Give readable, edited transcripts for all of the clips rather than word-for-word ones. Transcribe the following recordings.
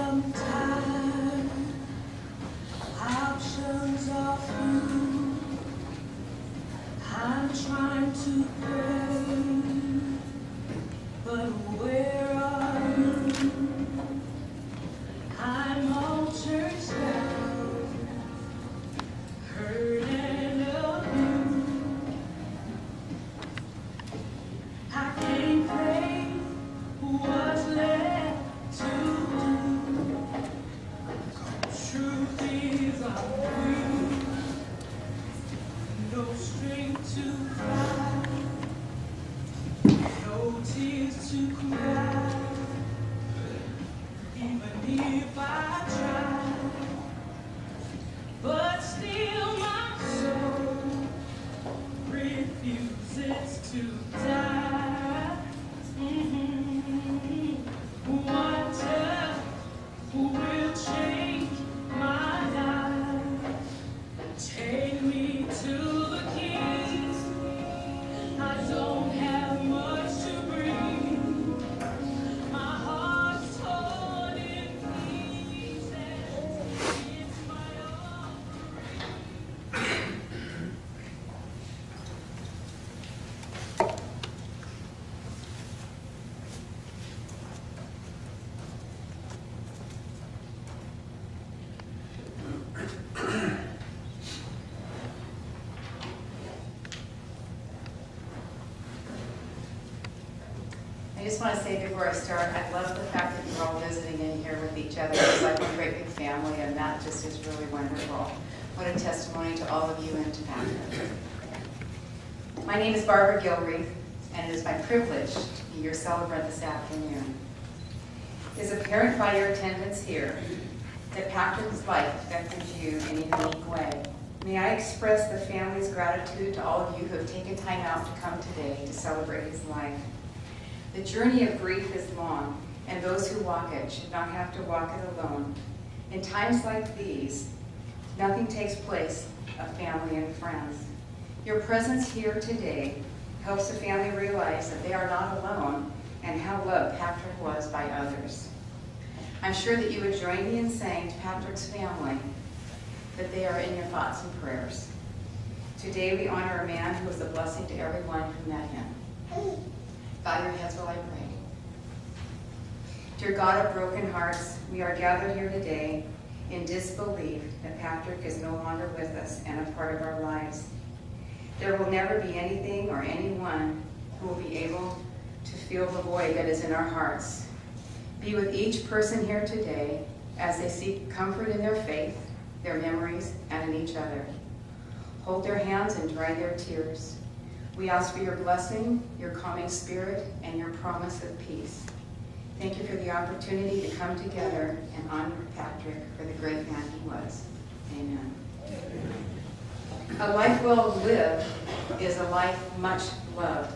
Sometimes options are few. I'm trying to pray, but where are you? I'm all churched out, hurt and abused. I can't pray what's left to do. Truth is I'm weak, no strength to cry, no tears to cry, even if I try. But still my soul refuses to die. One touch will change my life. Take me to the King. I don't have much to bring. My heart's torn in pieces. It's my offering. I just want to say before I start, I love the fact that you're all visiting in here with each other. It's like one great big family, and that just is really wonderful. What a testimony to all of you and to Patrick. My name is Barbara Gilreath, and it is my privilege to be your celebrant this afternoon. It is apparent by your attendance here that Patrick's life affected you in a unique way. May I express the family's gratitude to all of you who have taken time out to come today to celebrate his life. The journey of grief is long, and those who walk it should not have to walk it alone. In times like these, nothing takes place of family and friends. Your presence here today helps the family realize that they are not alone and how loved Patrick was by others. I'm sure that you would join me in saying to Patrick's family that they are in your thoughts and prayers. Today we honor a man who was a blessing to everyone who met him. Bow your heads while I pray. Dear God of broken hearts, we are gathered here today in disbelief that Patrick is no longer with us and a part of our lives. There will never be anything or anyone who will be able to fill the void that is in our hearts. Be with each person here today as they seek comfort in their faith, their memories, and in each other. Hold their hands and dry their tears. We ask for your blessing, your calming spirit, and your promise of peace. Thank you for the opportunity to come together and honor Patrick for the great man he was. Amen. A life well lived is a life much loved.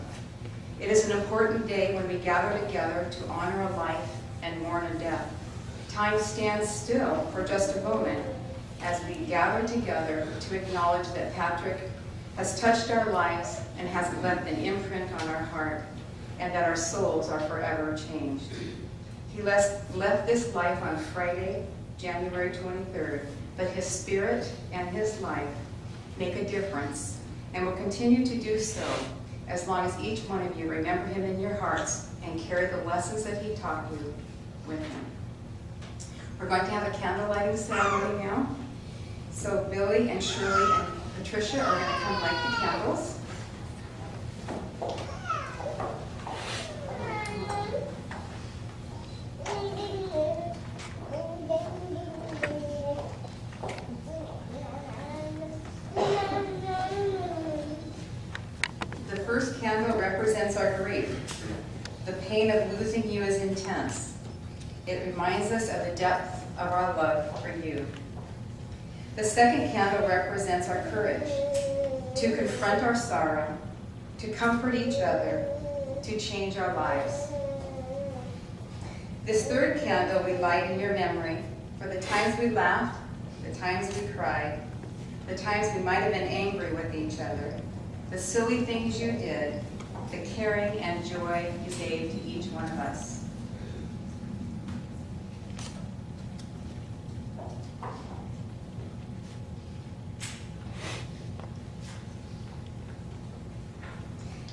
It is an important day when we gather together to honor a life and mourn a death. Time stands still for just a moment as we gather together to acknowledge that Patrick has touched our lives and has left an imprint on our heart, and that our souls are forever changed. He left this life on Friday, January 23rd, but his spirit and his life make a difference and will continue to do so as long as each one of you remember him in your hearts and carry the lessons that he taught you with him. We're going to have a candle lighting ceremony now. So Billy and Shirley and Patricia are going to come light the candles. The first candle represents our grief. The pain of losing you is intense. It reminds us of the depth of our love for you. The second candle represents our courage to confront our sorrow, to comfort each other, to change our lives. This third candle we light in your memory for the times we laughed, the times we cried, the times we might have been angry with each other, the silly things you did, the caring and joy you gave to each one of us.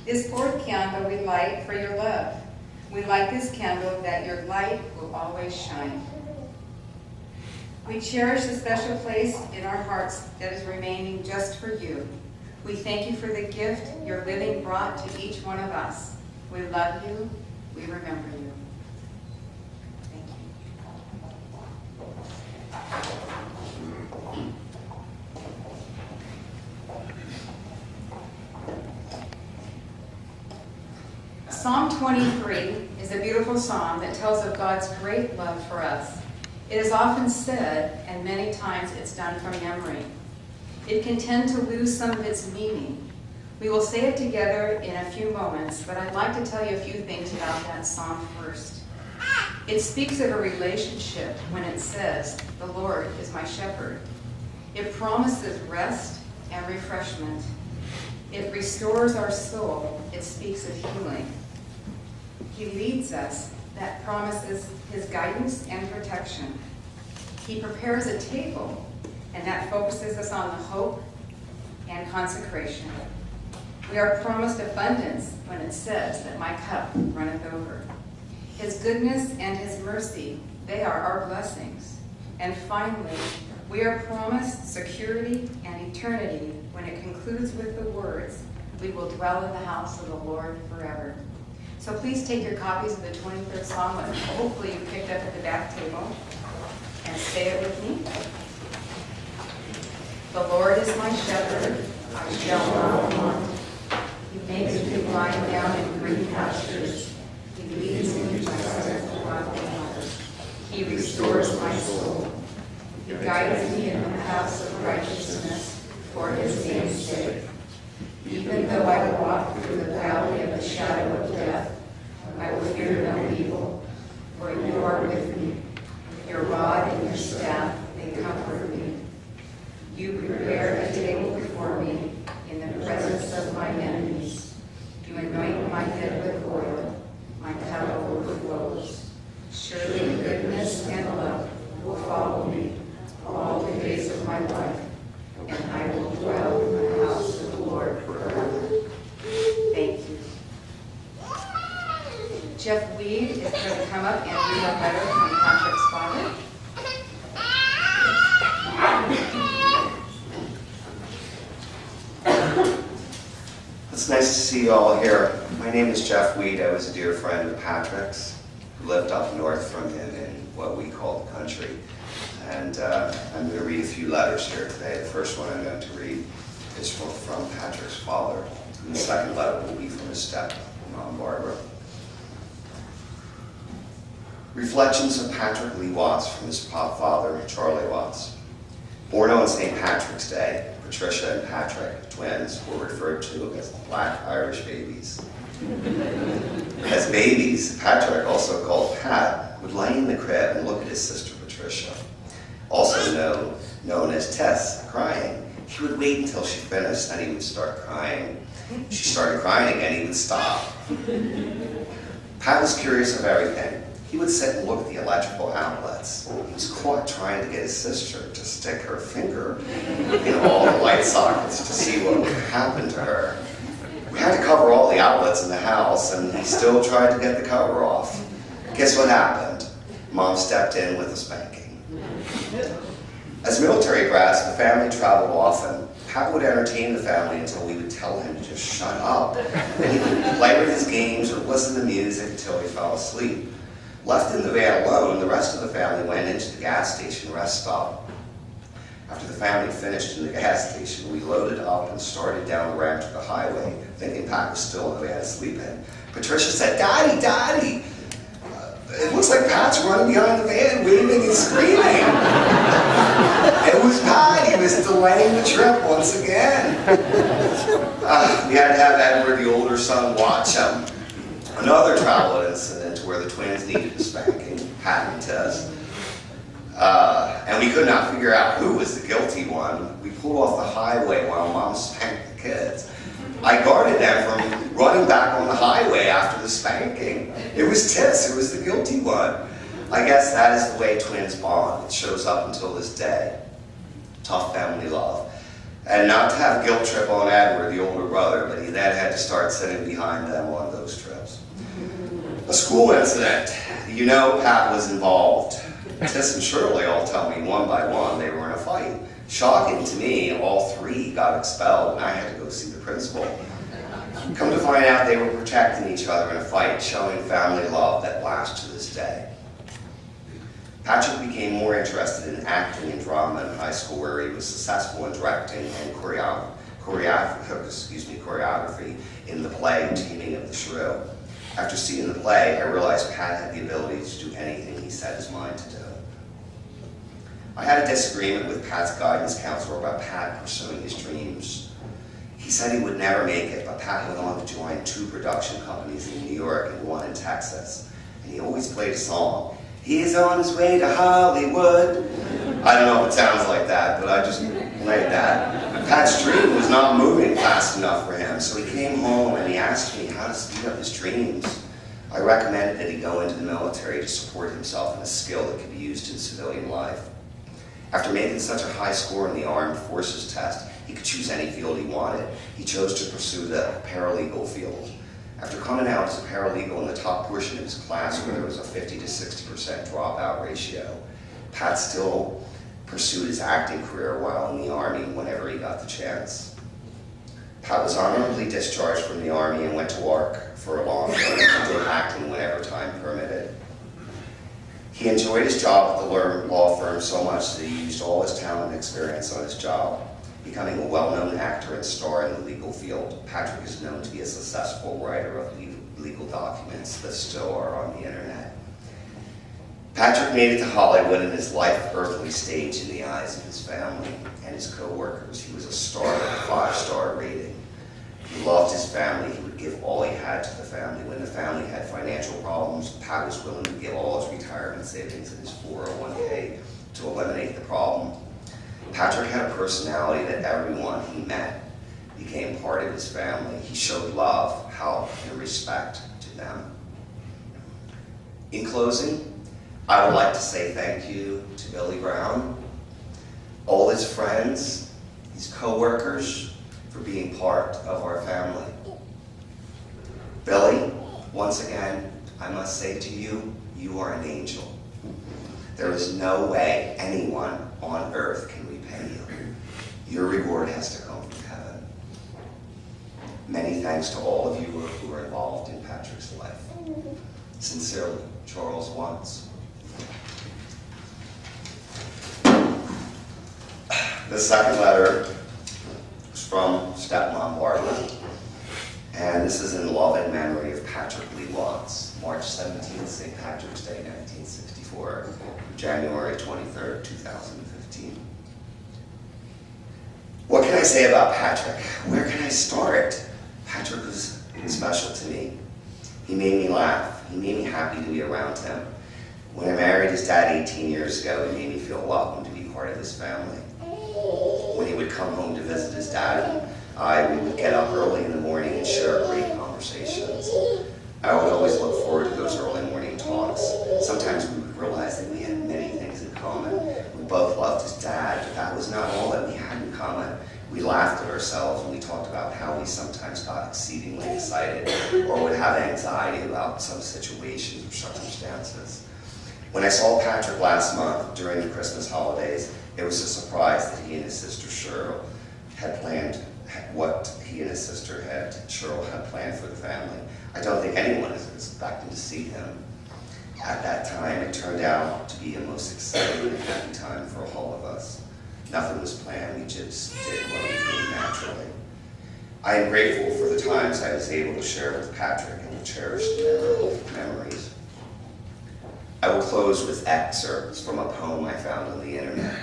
This fourth candle we light for your love. We light this candle that your light will always shine. We cherish the special place in our hearts that is remaining just for you. We thank you for the gift your living brought to each one of us. We love you. We remember you. Thank you. Psalm 23 is a beautiful psalm that tells of God's great love for us. It is often said, and many times it's done from memory. It can tend to lose some of its meaning. We will say it together in a few moments, but I'd like to tell you a few things about that psalm first. It speaks of a relationship when it says, "The Lord is my shepherd." It promises rest and refreshment. It restores our soul. It speaks of healing. He leads us. That promises his guidance and protection. He prepares a table, and that focuses us on the hope and consecration. We are promised abundance when it says that my cup runneth over. His goodness and his mercy, they are our blessings. And finally, we are promised security and eternity when it concludes with the words, "We will dwell in the house of the Lord forever." So please take your copies of the 23rd Psalm, which hopefully you picked up at the back table, and say it with me. The Lord is my shepherd, I shall not want. He makes me lie down in green pastures. He leads me beside the quiet waters. He restores my soul. He guides me in the paths of righteousness for his name's sake. Even though I walk through the valley of the shadow of death, I will fear no evil, for you are with me. Your rod and your staff, they comfort me. You prepare a table before me in the presence of my enemies. You anoint my head with oil, my cup overflows. Surely goodness and love will follow me all the days of my life, and I will dwell in the house of the Lord forever. Thank you. Jeff Weed is going to come up and read a letter from Patrick's father. It's nice to see you all here. My name is Jeff Weed. I was a dear friend of Patrick's who lived up north from him in what we call the country. And I'm going to read a few letters here today. The first one I'm going to read is from Patrick's father. And the second letter will be from his stepmom, Barbara. Reflections of Patrick Lee Watts from his father, Charlie Watts. Born on St. Patrick's Day, Patricia and Patrick, twins, were referred to as Black Irish babies. As babies, Patrick, also called Pat, would lay in the crib and look at his sister Patricia, also known as Tess, crying. He would wait until she finished, then he would start crying. She started crying again, he would stop. Pat was curious of everything. He would sit and look at the electrical outlets. He was caught trying to get his sister to stick her finger in all the light sockets to see what would happen to her. We had to cover all the outlets in the house, and he still tried to get the cover off. Guess what happened? Mom stepped in with a spanking. As military brats, the family traveled often. Pat would entertain the family until we would tell him to just shut up. And he would play with his games or listen to music until he fell asleep. Left in the van alone, the rest of the family went into the gas station rest stop. After the family finished in the gas station, we loaded up and started down the ramp to the highway, thinking Pat was still in the van sleeping. Patricia said, "Daddy, Daddy, it looks like Pat's running behind the van, waving and screaming." It was Pat. He was delaying the trip once again. We had to have Edward, the older son, watch him. Another travel incident where the twins needed a spanking, Pat and Tess. And we could not figure out who was the guilty one. We pulled off the highway while Mom spanked the kids. I guarded them from running back on the highway after the spanking. It was Tess who was the guilty one. I guess that is the way twins bond. It shows up until this day. Tough family love. And not to have a guilt trip on Edward, the older brother, but he then had to start sitting behind them on those trips. A school incident. You know Pat was involved. Tess and Shirley all tell me one by one they were in a fight. Shocking to me, all three got expelled and I had to go see the principal. Come to find out they were protecting each other in a fight, showing family love that lasts to this day. Patrick became more interested in acting and drama in high school, where he was successful in directing and choreography in the play Taming of the Shrew. After seeing the play, I realized Pat had the ability to do anything he set his mind to do. I had a disagreement with Pat's guidance counselor about Pat pursuing his dreams. He said he would never make it, but Pat went on to join 2 production companies in New York and 1 in Texas. And he always played a song. He's on his way to Hollywood. I don't know if it sounds like that, but I just played that. Pat's dream was not moving fast enough for him, so he came home and he asked me how to speed up his dreams. I recommended that he go into the military to support himself in a skill that could be used in civilian life. After making such a high score in the Armed Forces test, he could choose any field he wanted. He chose to pursue the paralegal field. After coming out as a paralegal in the top portion of his class, where there was a 50 to 60% dropout ratio, Pat still pursued his acting career while in the Army whenever he got the chance. Pat was honorably discharged from the Army and went to work for a long time and did acting whenever time permitted. He enjoyed his job at the law firm so much that he used all his talent and experience on his job. Becoming a well-known actor and star in the legal field, Patrick is known to be a successful writer of legal documents that still are on the internet. Patrick made it to Hollywood in his life earthly stage in the eyes of his family and his co-workers. He was a star with a 5-star rating. He loved his family. He would give all he had to the family. When the family had financial problems, Pat was willing to give all his retirement savings and his 401k to eliminate the problem. Patrick had a personality that everyone he met became part of his family. He showed love, help, and respect to them. In closing, I would like to say thank you to Billy Brown, all his friends, his co-workers, for being part of our family. Billy, once again, I must say to you, you are an angel. There is no way anyone on earth can repay you. Your reward has to come from heaven. Many thanks to all of you who are involved in Patrick's life. Sincerely, Charles Watts. The second letter is from stepmom Barbara, and this is in love and memory of Patrick Lee Watts, March 17th, St. Patrick's Day, 1964, January 23rd, 2015. What can I say about Patrick? Where can I start? Patrick was special to me. He made me laugh. He made me happy to be around him. When I married his dad 18 years ago, he made me feel welcome to be part of his family. When he would come home to visit his dad, we would get up early in the morning and share great conversations. I would always look forward to those early morning talks. Sometimes we would realize that we had many things in common. We both loved his dad, but that was not all that we had in common. We laughed at ourselves and we talked about how we sometimes got exceedingly excited or would have anxiety about some situations or circumstances. When I saw Patrick last month during the Christmas holidays, it was a surprise that he and his sister Cheryl had planned what he and his sister Cheryl had planned for the family. I don't think anyone was expecting to see him. At that time, it turned out to be a most exciting and happy time for all of us. Nothing was planned, we just did what we did naturally. I am grateful for the times I was able to share with Patrick and the cherished memories. I will close with excerpts from a poem I found on the internet.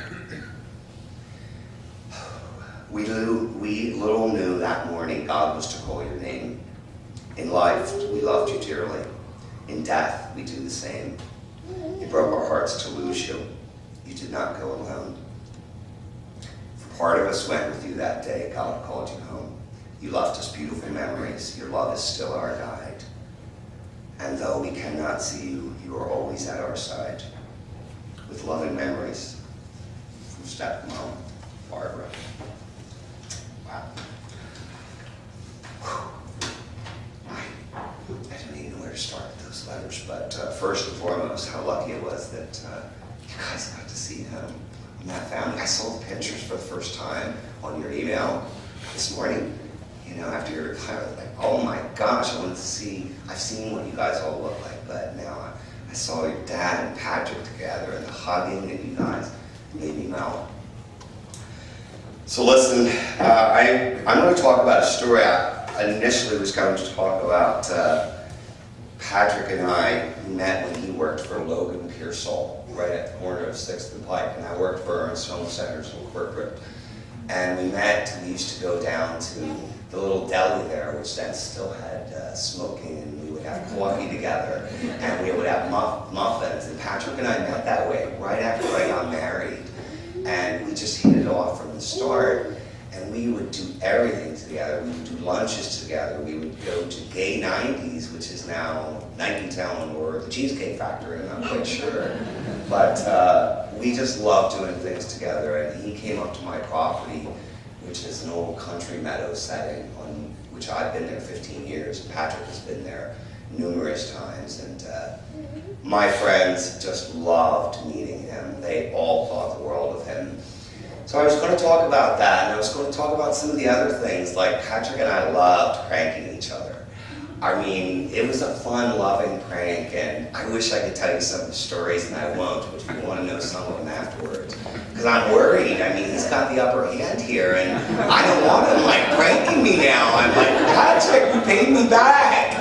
We little knew that morning God was to call your name. In life, we loved you dearly. In death, we do the same. It broke our hearts to lose you. You did not go alone. For part of us went with you that day. God called you home. You left us beautiful memories. Your love is still our guide. And though we cannot see you, you are always at our side. With loving memories from stepmom Barbara. others. But first and foremost, how lucky it was that you guys got to see him and that family. I saw the pictures for the first time on your email this morning. You know, after your retirement, like, oh my gosh, I wanted to see, I've seen what you guys all look like, but now I saw your dad and Patrick together and the hugging that you guys made me melt. So listen, I'm going to talk about a story. I initially was going to talk about Patrick and I met when he worked for Logan Pearsall, right at the corner of 6th and Pike, and I worked for Ernst Home Centers in corporate. And we met, we used to go down to the little deli there, which then still had smoking, and we would have coffee together, and we would have muffins. And Patrick and I met that way right after I got married. And we just hit it off from the start, and we would do everything together. We would do lunches together. We would go to Gay 90s, which is now Nike Town or the Cheesecake Factory, I'm not quite sure. But we just loved doing things together, and he came up to my property, which is an old country meadow setting, on which I've been there 15 years. Patrick has been there numerous times, and my friends just loved meeting him. They all thought the world of him. So I was going to talk about that, and I was going to talk about some of the other things, like Patrick and I loved pranking each other. I mean, it was a fun, loving prank, and I wish I could tell you some of the stories, and I won't, but if you want to know some of them afterwards. Because I'm worried. I mean, he's got the upper hand here, and I don't want him, like, pranking me now. I'm like, Patrick, you paid me back.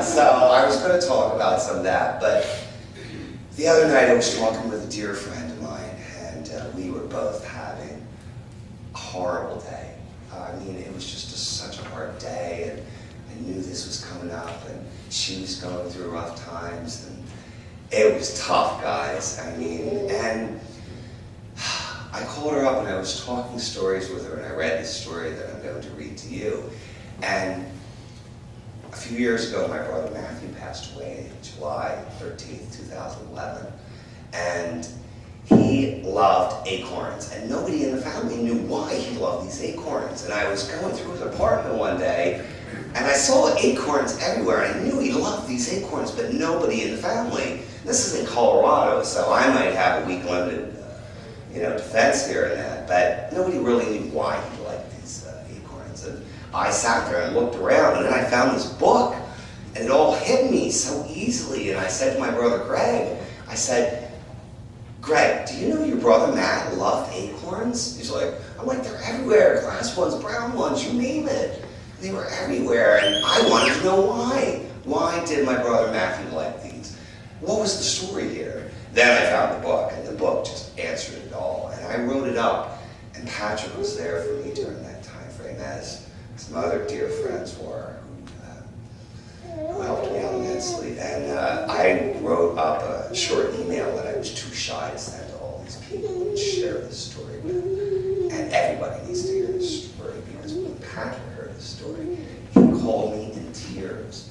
So I was going to talk about some of that, but the other night I was talking with a dear friend of mine, and we were both having a horrible day. I mean, it was just such a hard day, and I knew this was coming up, and she was going through rough times, and it was tough, guys. I mean, and I called her up and I was talking stories with her, and I read this story that I'm going to read to you. And a few years ago, my brother Matthew passed away, July 13th, 2011. And he loved acorns, and nobody in the family knew why he loved these acorns. And I was going through his apartment one day, and I saw acorns everywhere, and I knew he loved these acorns, but nobody in the family. This is in Colorado, so I might have a weak limited defense here and that, but nobody really knew why he liked these acorns. And I sat there and looked around, and then I found this book, and it all hit me so easily. And I said to my brother Greg, I said, Greg, do you know your brother Matt loved acorns? He's like, I'm like, they're everywhere, glass ones, brown ones, you name it. They were everywhere, and I wanted to know why. Why did my brother Matthew like these? What was the story here? Then I found the book, and the book just answered it all. And I wrote it up, and Patrick was there for me during that time frame, as some other dear friends were, who helped me out immensely. And I wrote up a short email that I was too shy to send to all these people and share this story with. And everybody needs to hear this story, because when Patrick heard this story, he called me in tears.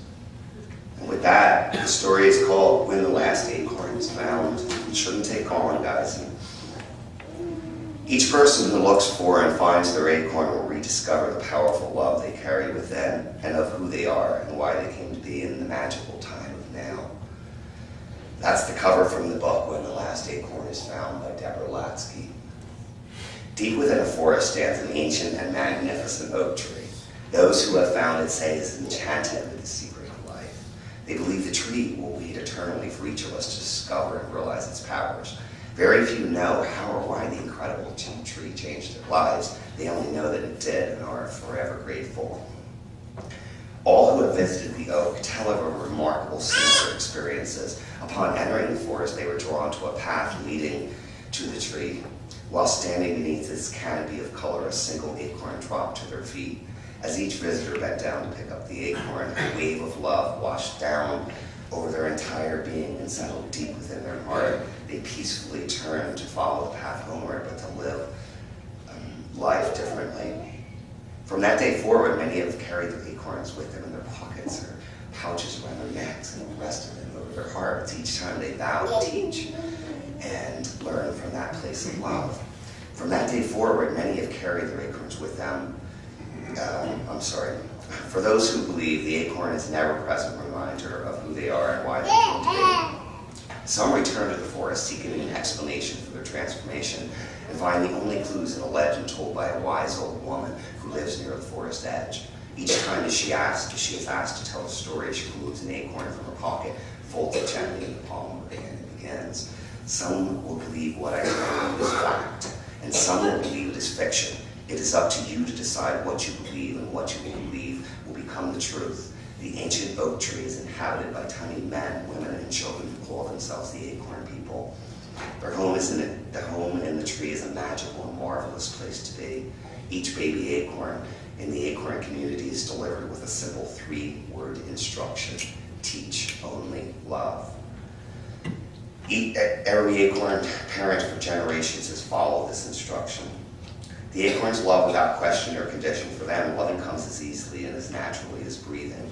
And with that, the story is called When the Last Acorn is Found. It shouldn't take long, guys. Each person who looks for and finds their acorn will rediscover the powerful love they carry within, and of who they are and why they came to be in the magical time of now. That's the cover from the book When the Last Acorn is Found by Deborah Latsky. Deep within a forest stands an ancient and magnificent oak tree. Those who have found it say it's enchanted with the secret of life. They believe the tree will wait eternally for each of us to discover and realize its powers. Very few know how or why the incredible tree changed their lives. They only know that it did and are forever grateful. All who have visited the oak tell of a remarkable similar experiences. Upon entering the forest, they were drawn to a path leading to the tree. While standing beneath its canopy of color, a single acorn dropped to their feet. As each visitor bent down to pick up the acorn, a wave of love washed down over their entire being and settled deep within their heart. They peacefully turned to follow the path homeward, but to live life differently. From that day forward, many have carried their acorns with them in their pockets or pouches around their necks, and the rest of them over their hearts each time they vow to teach and learn from that place of love. From that day forward, many have carried their acorns with them. For those who believe, the acorn is an ever-present reminder of who they are and why they came to be. Some return to the forest seeking an explanation for their transformation and find the only clues in a legend told by a wise old woman who lives near the forest edge. Each time as she is asked to tell a story, she removes an acorn from her pocket, folds it gently in the palm of her hand, and begins. Some will believe what I tell you is fact, and some will believe it is fiction. It is up to you to decide what you believe, and what you believe will become the truth. The ancient oak tree is inhabited by tiny men, women, and children who call themselves the acorn people. Their home in the tree is a magical and marvelous place to be. Each baby acorn in the acorn community is delivered with a simple 3-word instruction: teach only love. Every acorn parent for generations has followed this instruction. The acorns love without question or condition. For them, loving comes as easily and as naturally as breathing.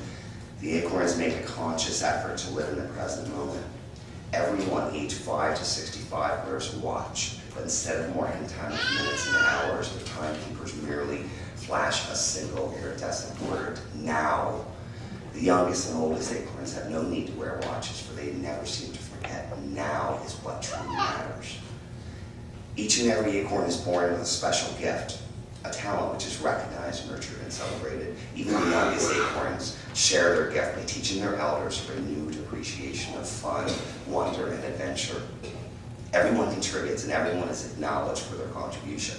The acorns make a conscious effort to live in the present moment. Everyone aged 5 to 65 wears a watch, but instead of marking time with minutes and hours, the timekeepers merely flash a single iridescent word: now. The youngest and oldest acorns have no need to wear watches, for they never seem to forget. Now is what truly matters. Each and every acorn is born with a special gift, a talent which is recognized, nurtured, and celebrated. Even the youngest acorns share their gift by teaching their elders a renewed appreciation of fun, wonder, and adventure. Everyone contributes and everyone is acknowledged for their contribution.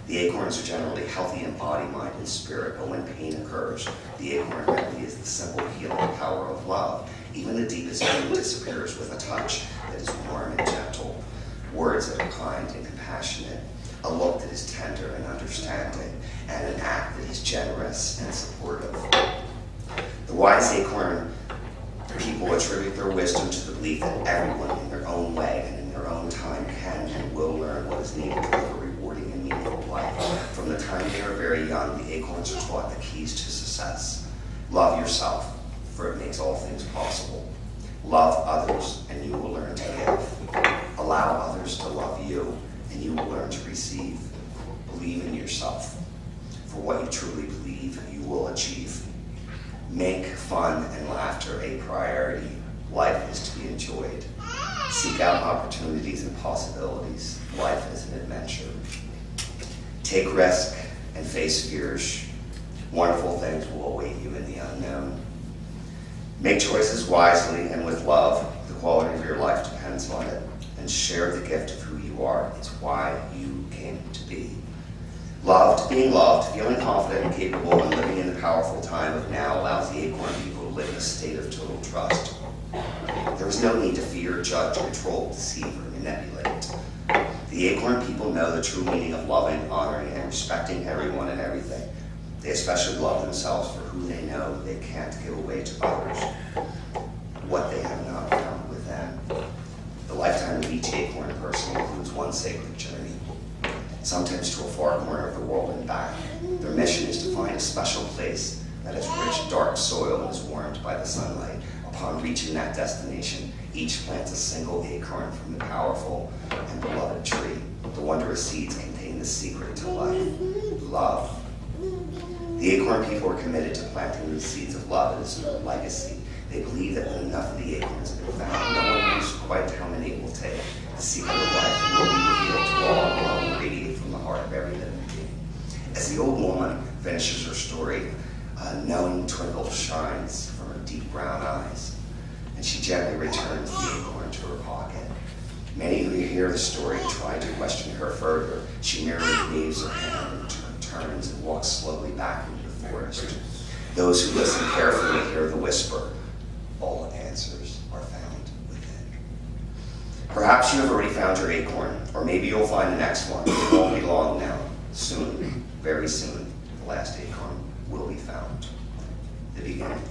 The acorns are generally healthy in body, mind, and spirit, but when pain occurs, the acorn remedy is the simple healing power of love. Even the deepest pain disappears with a touch that is warm and gentle, words that are kind and compassionate, a look that is tender and understanding, and an act that is generous and supportive. The wise acorn people attribute their wisdom to the belief that everyone in their own way and in their own time can and will learn what is needed to live a rewarding and meaningful life. From the time they are very young, the acorns are taught the keys to success. Love yourself, for it makes all things possible. Love others, and you will learn to give. Allow others to love you, and you will learn to receive. Believe in yourself. For what you truly believe, you will achieve. Make fun and laughter a priority. Life is to be enjoyed. Seek out opportunities and possibilities. Life is an adventure. Take risk and face fears. Wonderful things will await you in the unknown. Make choices wisely and with love. The quality of your life depends on it. And share the gift of who you are. It's why you came to be. Loved, being loved, feeling confident and capable, and living in the powerful time of now allows the acorn people to live in a state of total trust. There is no need to fear, judge, control, deceive, or manipulate. The acorn people know the true meaning of loving, honoring, and respecting everyone and everything. They especially love themselves for who they know they can't give away to others, what they have not found within. The lifetime of each acorn person includes one sacred journey, sometimes to a far corner of the world and back. Their mission is to find a special place that has rich, dark soil and is warmed by the sunlight. Upon reaching that destination, each plants a single acorn from the powerful and beloved tree. The wondrous seeds contain the secret to life, love. The acorn people are committed to planting the seeds of love as their legacy. They believe that when enough of the acorns have been found, no one knows quite how many it will take. The secret of life will be revealed to all and will radiate from the heart of every living being. As the old woman finishes her story, a knowing twinkle shines from her deep brown eyes, and she gently returns the acorn to her pocket. Many who hear the story try to question her further. She merely waves her hand and turns and walks slowly back into the forest. Those who listen carefully hear the whisper, all answers are found within. Perhaps you have already found your acorn, or maybe you'll find the next one. It won't be long now. Soon, very soon, the last acorn will be found. The beginning.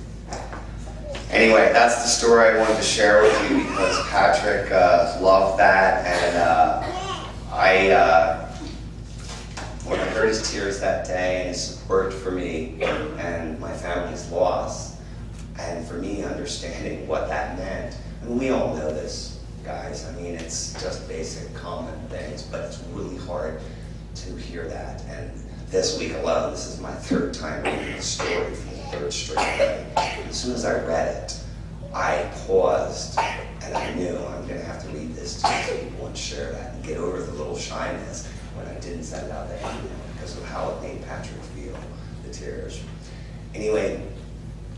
Anyway, that's the story I wanted to share with you because Patrick loved that, and when I heard his tears that day and his support for me and my family's loss, and for me understanding what that meant. I mean, we all know this, guys. I mean, it's just basic common things, but it's really hard to hear that. And this week alone, this is my third time reading the story from third straight way. As soon as I read it, I paused, and I knew I'm going to have to read this to people and share that and get over the little shyness when I didn't send out that email because of how it made Patrick feel, the tears. Anyway,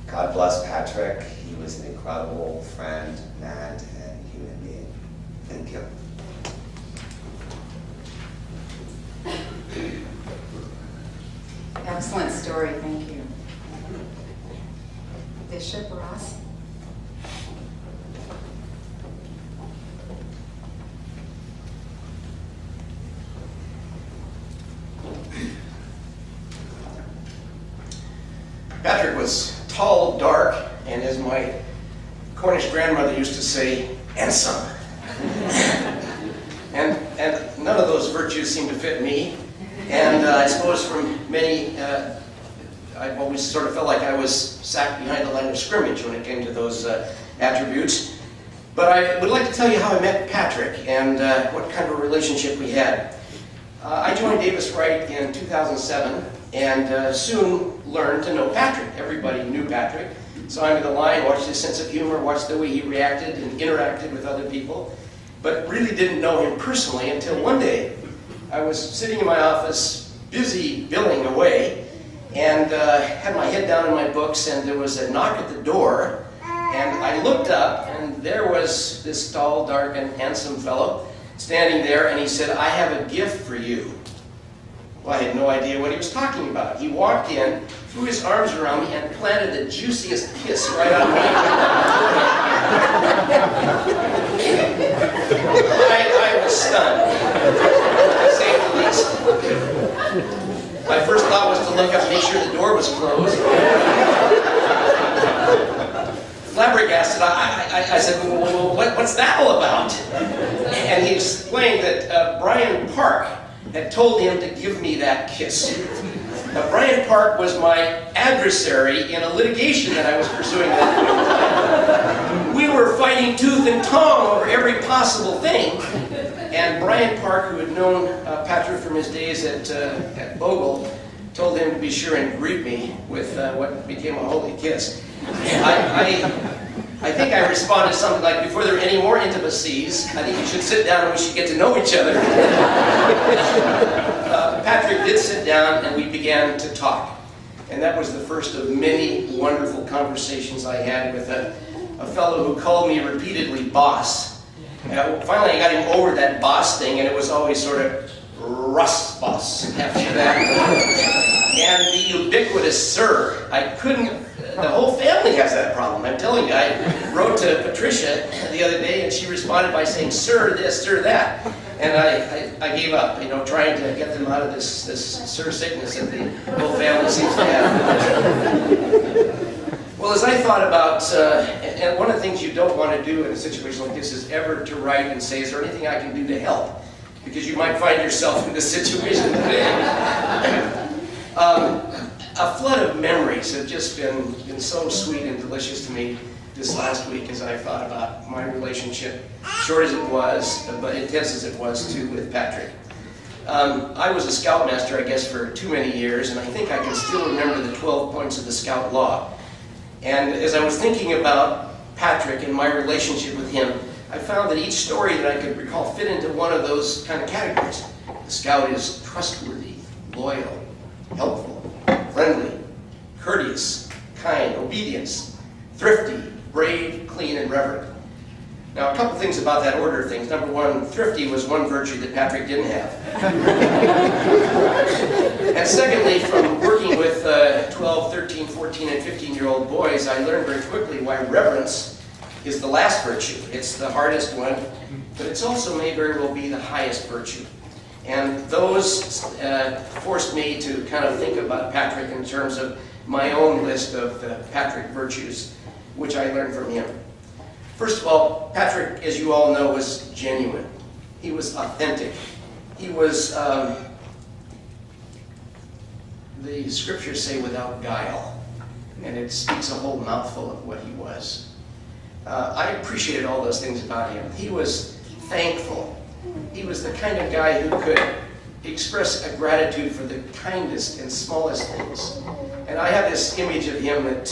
God bless Patrick. He was an incredible friend, man, and human being. Thank you. Excellent story, thank you. Bishop Ross? Patrick was tall, dark, and as my Cornish grandmother used to say, handsome. and none of those virtues seemed to fit me. And I suppose from many, I always sort of felt like I was sat behind the line of scrimmage when it came to those attributes. But I would like to tell you how I met Patrick and what kind of a relationship we had. I joined Davis Wright in 2007 and soon learned to know Patrick. Everybody knew Patrick. Saw him in the line, watched his sense of humor, watched the way he reacted and interacted with other people, but really didn't know him personally until one day I was sitting in my office, busy billing away, and had my head down in my books, and there was a knock at the door, and I looked up, and there was this tall, dark, and handsome fellow standing there, and he said, "I have a gift for you." Well, I had no idea what he was talking about. He walked in, threw his arms around me, and planted the juiciest kiss right on my I was stunned, to say the least. My first thought was to look up and make sure the door was closed. Flabbergasted, I said, well, what's that all about? And he explained that Brian Park had told him to give me that kiss. Now, Brian Park was my adversary in a litigation that I was pursuing that point. We were fighting tooth and tongue over every possible thing. And Brian Park, who had known Patrick from his days at Bogle, told him to be sure and greet me with what became a holy kiss. I think I responded something like, before there are any more intimacies, I think you should sit down and we should get to know each other. Patrick did sit down and we began to talk. And that was the first of many wonderful conversations I had with a fellow who called me repeatedly boss. Finally I got him over that boss thing, and it was always sort of Russ boss after that. And the ubiquitous sir. The whole family has that problem. I'm telling you, I wrote to Patricia the other day, and she responded by saying, "Sir this, sir that." And I gave up, trying to get them out of this sir sickness that the whole family seems to have. Well, as I thought about, and one of the things you don't want to do in a situation like this is ever to write and say, "Is there anything I can do to help?" Because you might find yourself in this situation today. A flood of memories have just been so sweet and delicious to me this last week as I thought about my relationship, short as it was, but intense as it was too, with Patrick. I was a scoutmaster, I guess, for too many years, and I think I can still remember the 12 points of the Scout Law. And as I was thinking about Patrick and my relationship with him, I found that each story that I could recall fit into one of those kind of categories. The Scout is trustworthy, loyal, helpful, friendly, courteous, kind, obedience, thrifty, brave, clean, and reverent. Now, a couple things about that order of things. Number one, thrifty was one virtue that Patrick didn't have. And secondly, from working with 12, 13, 14, and 15-year-old boys, I learned very quickly why reverence is the last virtue. It's the hardest one, but it's also may very well be the highest virtue. And those forced me to kind of think about Patrick in terms of my own list of Patrick virtues, which I learned from him. First of all, Patrick, as you all know, was genuine. He was authentic. He was, the scriptures say, without guile. And it speaks a whole mouthful of what he was. I appreciated all those things about him. He was thankful. He was the kind of guy who could express a gratitude for the kindest and smallest things. And I have this image of him that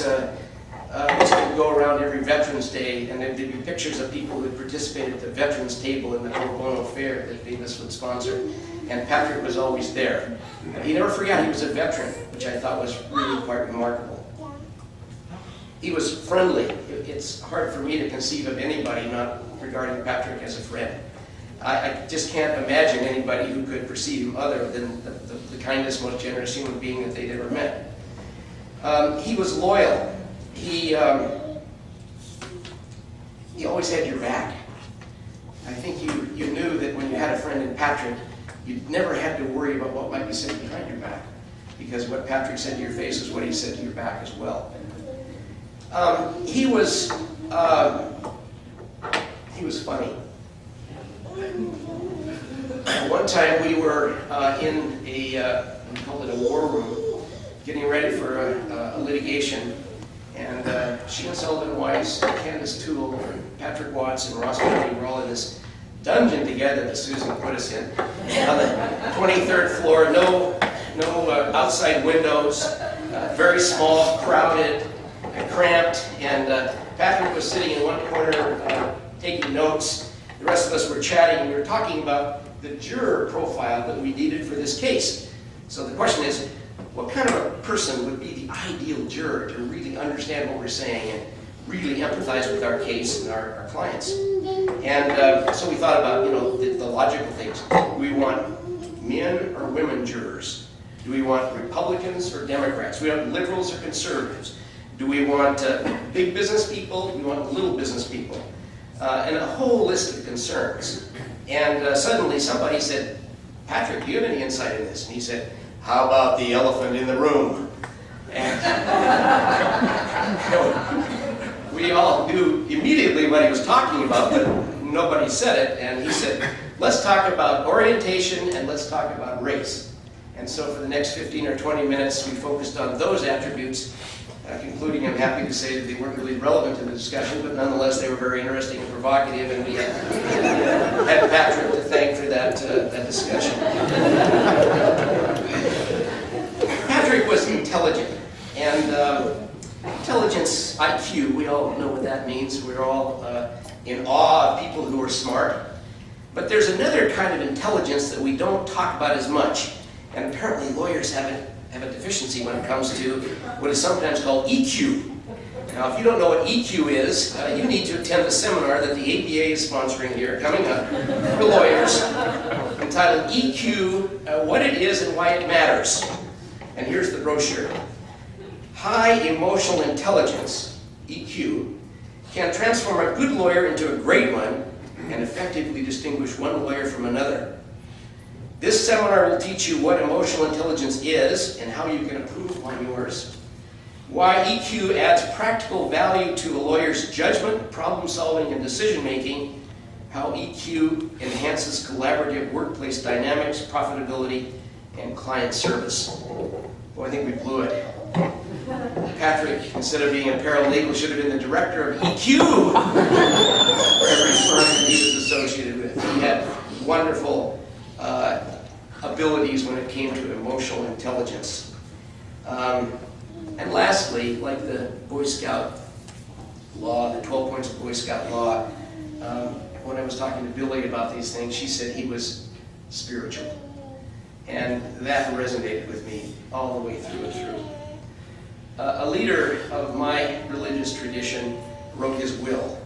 used to go around every Veterans Day, and there'd be pictures of people who had participated at the Veterans Table in the Pro Bono Fair that Davis would sponsor, and Patrick was always there. He never forgot he was a veteran, which I thought was really quite remarkable. He was friendly. It's hard for me to conceive of anybody not regarding Patrick as a friend. I just can't imagine anybody who could perceive him other than the kindest, most generous human being that they'd ever met. He was loyal. He always had your back. I think you knew that when you had a friend in Patrick, you never had to worry about what might be said behind your back, because what Patrick said to your face is what he said to your back as well. He was funny. One time we were in we called it a war room, getting ready for a litigation, and Sheena Sullivan Weiss, Candace Toole, and Patrick Watts, and Ross Murphy were all in this dungeon together that Susan put us in, on the 23rd floor, no outside windows, very small, crowded, cramped, and Patrick was sitting in one corner taking notes. The rest of us were chatting, and we were talking about the juror profile that we needed for this case. So the question is, what kind of a person would be the ideal juror to really understand what we're saying and really empathize with our case and our clients? And so we thought about, the logical things. Do we want men or women jurors? Do we want Republicans or Democrats? Do we want liberals or conservatives? Do we want big business people? Do we want little business people? And a whole list of concerns. And suddenly somebody said, Patrick, do you have any insight in this? And he said, how about the elephant in the room? And we all knew immediately what he was talking about, but nobody said it. And he said, let's talk about orientation and let's talk about race. And so for the next 15 or 20 minutes, we focused on those attributes, concluding, I'm happy to say that they weren't really relevant to the discussion, but nonetheless they were very interesting and provocative, and we had Patrick to thank for that discussion. Patrick was intelligent, and intelligence, IQ, we all know what that means. We're all in awe of people who are smart. But there's another kind of intelligence that we don't talk about as much, and apparently lawyers have a deficiency when it comes to what is sometimes called EQ. Now, if you don't know what EQ is, you need to attend the seminar that the ABA is sponsoring here, coming up, for lawyers, entitled EQ, What It Is and Why It Matters. And here's the brochure. High emotional intelligence, EQ, can transform a good lawyer into a great one and effectively distinguish one lawyer from another. This seminar will teach you what emotional intelligence is and how you can improve upon yours, why EQ adds practical value to a lawyer's judgment, problem solving, and decision making, how EQ enhances collaborative workplace dynamics, profitability, and client service. Well, I think we blew it. Patrick, instead of being a paralegal, should have been the director of EQ for every firm that he was associated with. He had wonderful abilities when it came to emotional intelligence. And lastly, like the Boy Scout law, the 12 points of Boy Scout law, when I was talking to Billy about these things, she said he was spiritual. And that resonated with me all the way through and through. A leader of my religious tradition wrote his will.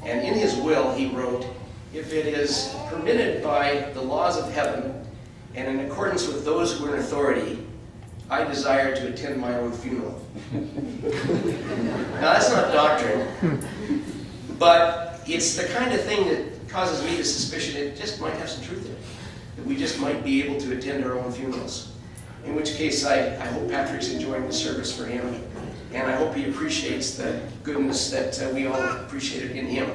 And in his will, he wrote, if it is permitted by the laws of heaven and in accordance with those who are in authority, I desire to attend my own funeral. Now, that's not doctrine, but it's the kind of thing that causes me to suspicion it just might have some truth in it, that we just might be able to attend our own funerals. In which case, I hope Patrick's enjoying the service for him, and I hope he appreciates the goodness that we all appreciated in him.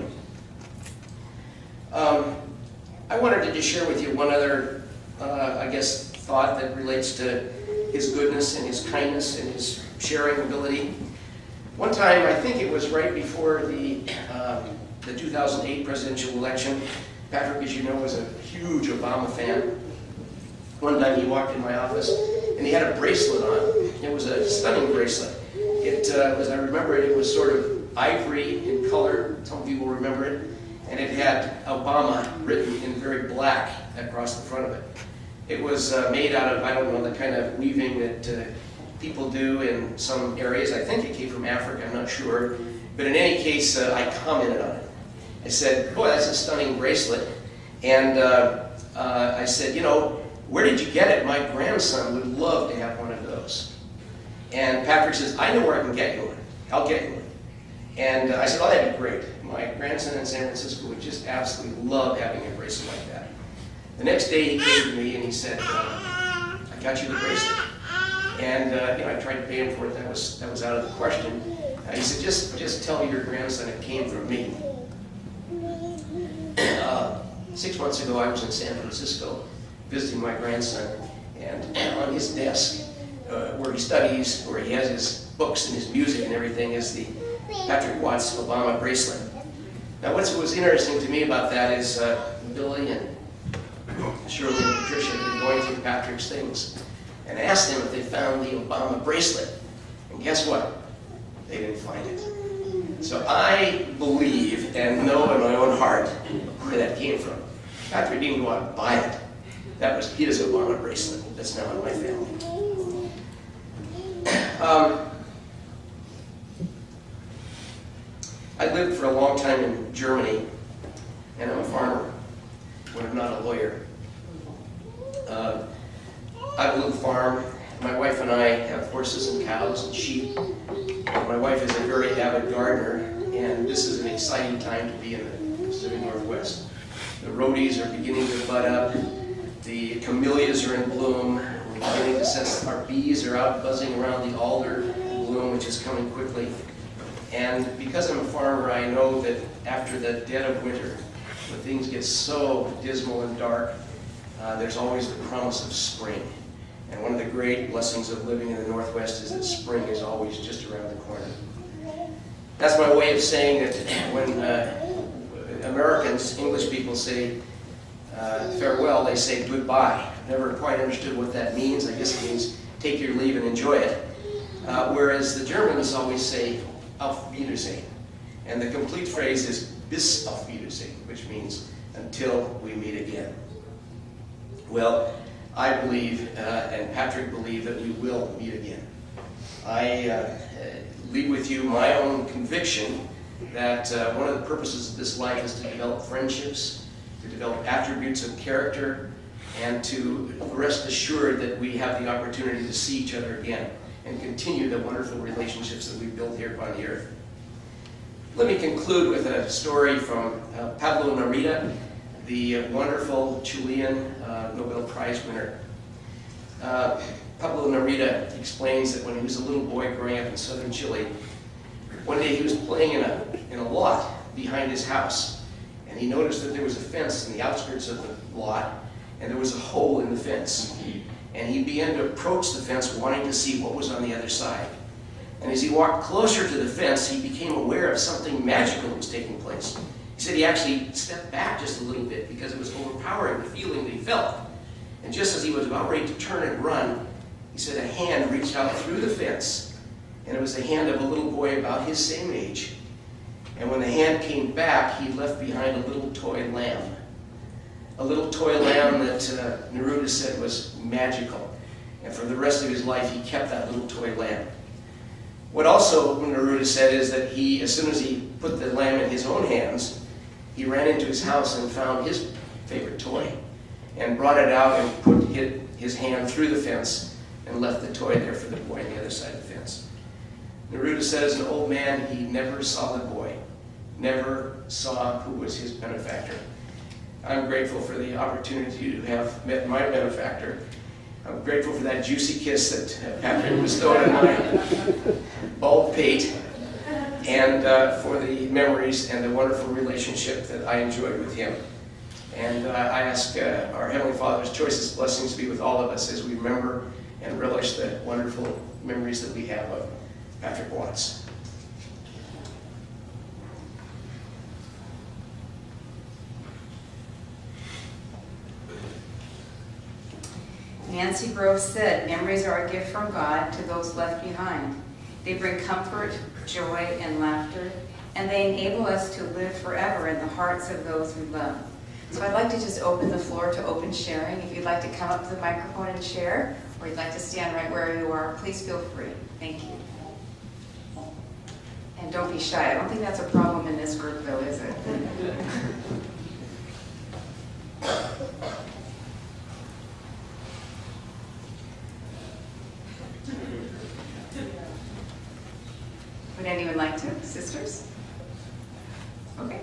I wanted to just share with you one other, thought that relates to his goodness and his kindness and his sharing ability. One time, I think it was right before the 2008 presidential election, Patrick, as you know, was a huge Obama fan. One time he walked in my office and he had a bracelet on. It was a stunning bracelet. It as I remember it, it was sort of ivory in color. Some of you will remember it. And it had Obama written in very black across the front of it. It was made out of, I don't know, the kind of weaving that people do in some areas. I think it came from Africa, I'm not sure. But in any case, I commented on it. I said, boy, that's a stunning bracelet. And I said, you know, where did you get it? My grandson would love to have one of those. And Patrick says, I know where I can get you one. I'll get you one. And I said, oh, that'd be great. My grandson in San Francisco would just absolutely love having a bracelet like that. The next day he came to me and he said, I got you the bracelet. And you know, I tried to pay him for it. That was out of the question. He said, just tell your grandson it came from me. 6 months ago, I was in San Francisco visiting my grandson, and on his desk, where he studies, where he has his books and his music and everything, is the Patrick Watts Obama bracelet. Now, what was interesting to me about that is Billy and Shirley and Patricia had been going through Patrick's things, and asked them if they found the Obama bracelet. And guess what? They didn't find it. So I believe and know in my own heart where that came from. Patrick didn't go out and buy it. That was his Obama bracelet. That's now in my family. I lived for a long time in Germany, and I'm a farmer, but I'm not a lawyer. I have a little farm. My wife and I have horses and cows and sheep. My wife is a very avid gardener, and this is an exciting time to be in the Pacific Northwest. The rhodies are beginning to bud up. The camellias are in bloom. We're beginning to sense our bees are out buzzing around the alder bloom, which is coming quickly. And because I'm a farmer, I know that after the dead of winter, when things get so dismal and dark, there's always the promise of spring. And one of the great blessings of living in the Northwest is that spring is always just around the corner. That's my way of saying that when Americans, English people say farewell, they say goodbye. Never quite understood what that means. I guess it means take your leave and enjoy it. Whereas the Germans always say auf Wiedersehen. And the complete phrase is bis auf Wiedersehen, which means until we meet again. Well, I believe, and Patrick believe, that we will meet again. I leave with you my own conviction that one of the purposes of this life is to develop friendships, to develop attributes of character, and to rest assured that we have the opportunity to see each other again and continue the wonderful relationships that we've built here upon the earth. Let me conclude with a story from Pablo Neruda, the wonderful Chilean Nobel Prize winner. Pablo Neruda explains that when he was a little boy growing up in southern Chile, one day he was playing in a lot behind his house, and he noticed that there was a fence in the outskirts of the lot, and there was a hole in the fence. And he began to approach the fence, wanting to see what was on the other side. And as he walked closer to the fence, he became aware of something magical that was taking place. He said he actually stepped back just a little bit because it was overpowering, the feeling that he felt. And just as he was about ready to turn and run, he said a hand reached out through the fence, and it was the hand of a little boy about his same age. And when the hand came back, he left behind a little toy lamb. A little toy lamb that Neruda said was magical. And for the rest of his life, he kept that little toy lamb. What also Neruda said is that he, as soon as he put the lamb in his own hands, he ran into his house and found his favorite toy and brought it out and put his hand through the fence and left the toy there for the boy on the other side of the fence. Neruda said as an old man, he never saw the boy, never saw who was his benefactor. I'm grateful for the opportunity to have met my benefactor. I'm grateful for that juicy kiss that Patrick bestowed on my bald pate, and for the memories and the wonderful relationship that I enjoyed with him. And I ask our Heavenly Father's choicest blessings to be with all of us as we remember and relish the wonderful memories that we have of Patrick Watts. Nancy Grove said, "Memories are a gift from God to those left behind. They bring comfort, joy, and laughter, and they enable us to live forever in the hearts of those we love." So I'd like to just open the floor to open sharing. If you'd like to come up to the microphone and share, or you'd like to stand right where you are, please feel free. Thank you. And don't be shy. I don't think that's a problem in this group, though, is it? Would anyone like to? Sisters? Okay.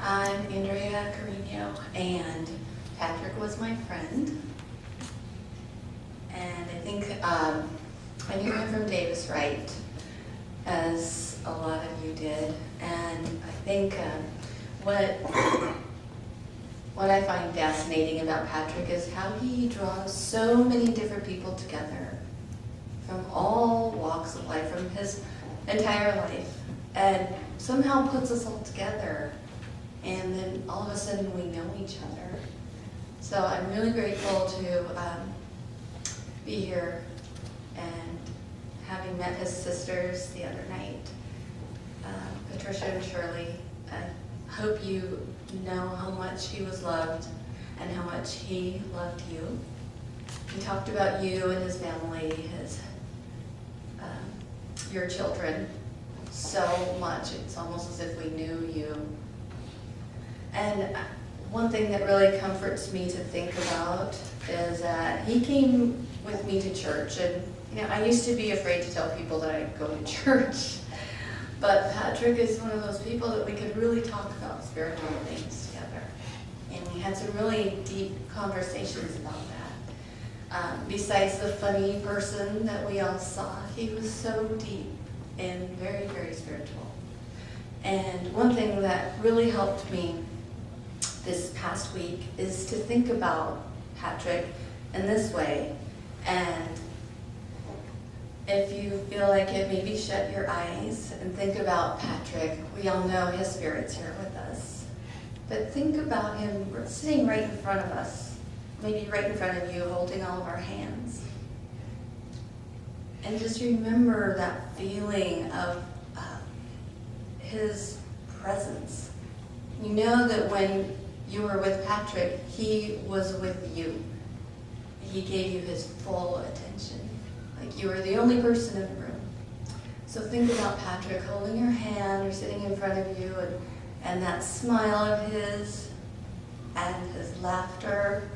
I'm Andrea Carino, and Patrick was my friend. And I think I knew him from Davis Wright, as a lot of you did. And I think what I find fascinating about Patrick is how he draws so many different people together from all walks of life, from his entire life, and somehow puts us all together. And then all of a sudden we know each other. So I'm really grateful to be here, and having met his sisters the other night, Patricia and Shirley. I hope you know how much he was loved and how much he loved you. He talked about you and his family, your children, so much. It's almost as if we knew you. And one thing that really comforts me to think about is that he came with me to church. And I used to be afraid to tell people that I go to church. But Patrick is one of those people that we could really talk about spiritual things together. And we had some really deep conversations about that. Besides the funny person that we all saw, he was so deep and very, very spiritual. And one thing that really helped me this past week is to think about Patrick in this way. And if you feel like it, maybe shut your eyes and think about Patrick. We all know his spirit's here with us. But think about him sitting right in front of us, maybe right in front of you, holding all of our hands. And just remember that feeling of his presence. You know that when you were with Patrick, he was with you. He gave you his full attention. Like you were the only person in the room. So think about Patrick holding your hand or sitting in front of you, and that smile of his and his laughter.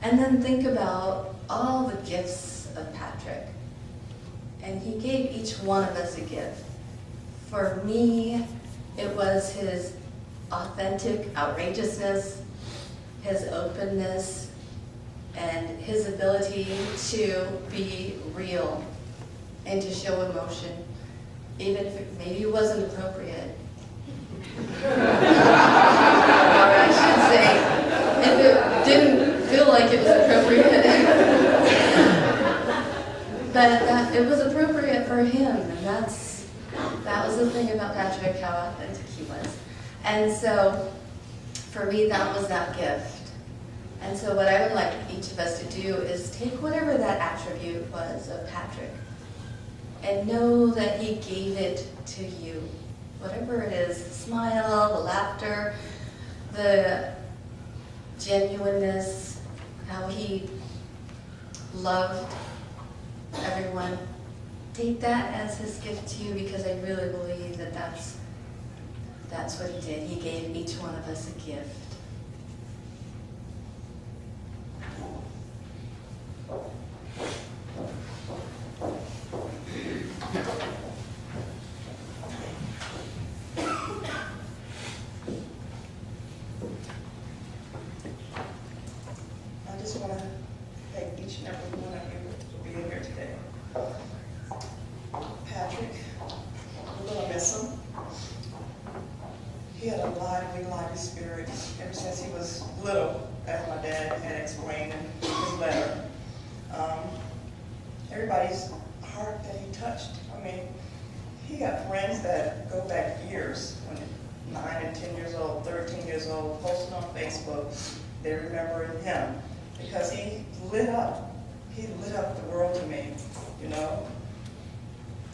And then think about all the gifts of Patrick. And he gave each one of us a gift. For me, it was his authentic outrageousness, his openness, and his ability to be real and to show emotion, even if it maybe wasn't appropriate. Or I should say, if it didn't feel like it was appropriate. But it was appropriate for him, and that was the thing about Patrick, how authentic he was. And so, for me, that was that gift. And so what I would like each of us to do is take whatever that attribute was of Patrick and know that he gave it to you. Whatever it is, the smile, the laughter, the genuineness, how he loved everyone. Take that as his gift to you, because I really believe that that's what he did. He gave each one of us a gift. I just want to thank each and every one of you for being here today. Patrick, we're going to miss him. he had a lively, lively spirit ever since he was little, as my dad had explained in his letter. Everybody's heart that he touched. I mean, he got friends that go back years, when 9 and 10 years old, 13 years old, posting on Facebook. They remember him because he lit up. He lit up the world to me, you know.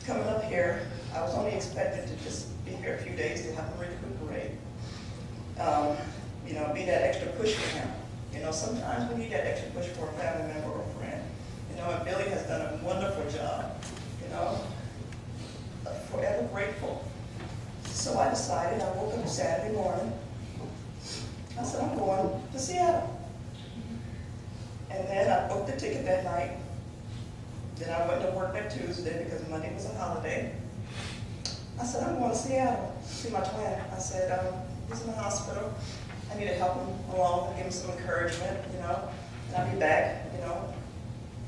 Coming up here, I was only expected to just be here a few days to have him recuperate. You know, be that extra push for him. You know, sometimes we need that extra push for a family member or a friend. You know, and Billy has done a wonderful job, you know. Forever grateful. So I decided, I woke up Saturday morning, I said, I'm going to Seattle. And then I booked the ticket that night. Then I went to work that Tuesday because Monday was a holiday. I said, I'm going to Seattle, see my twin. I said, he's in the hospital. I need to help him along, give him some encouragement, you know. And I'll be back, you know,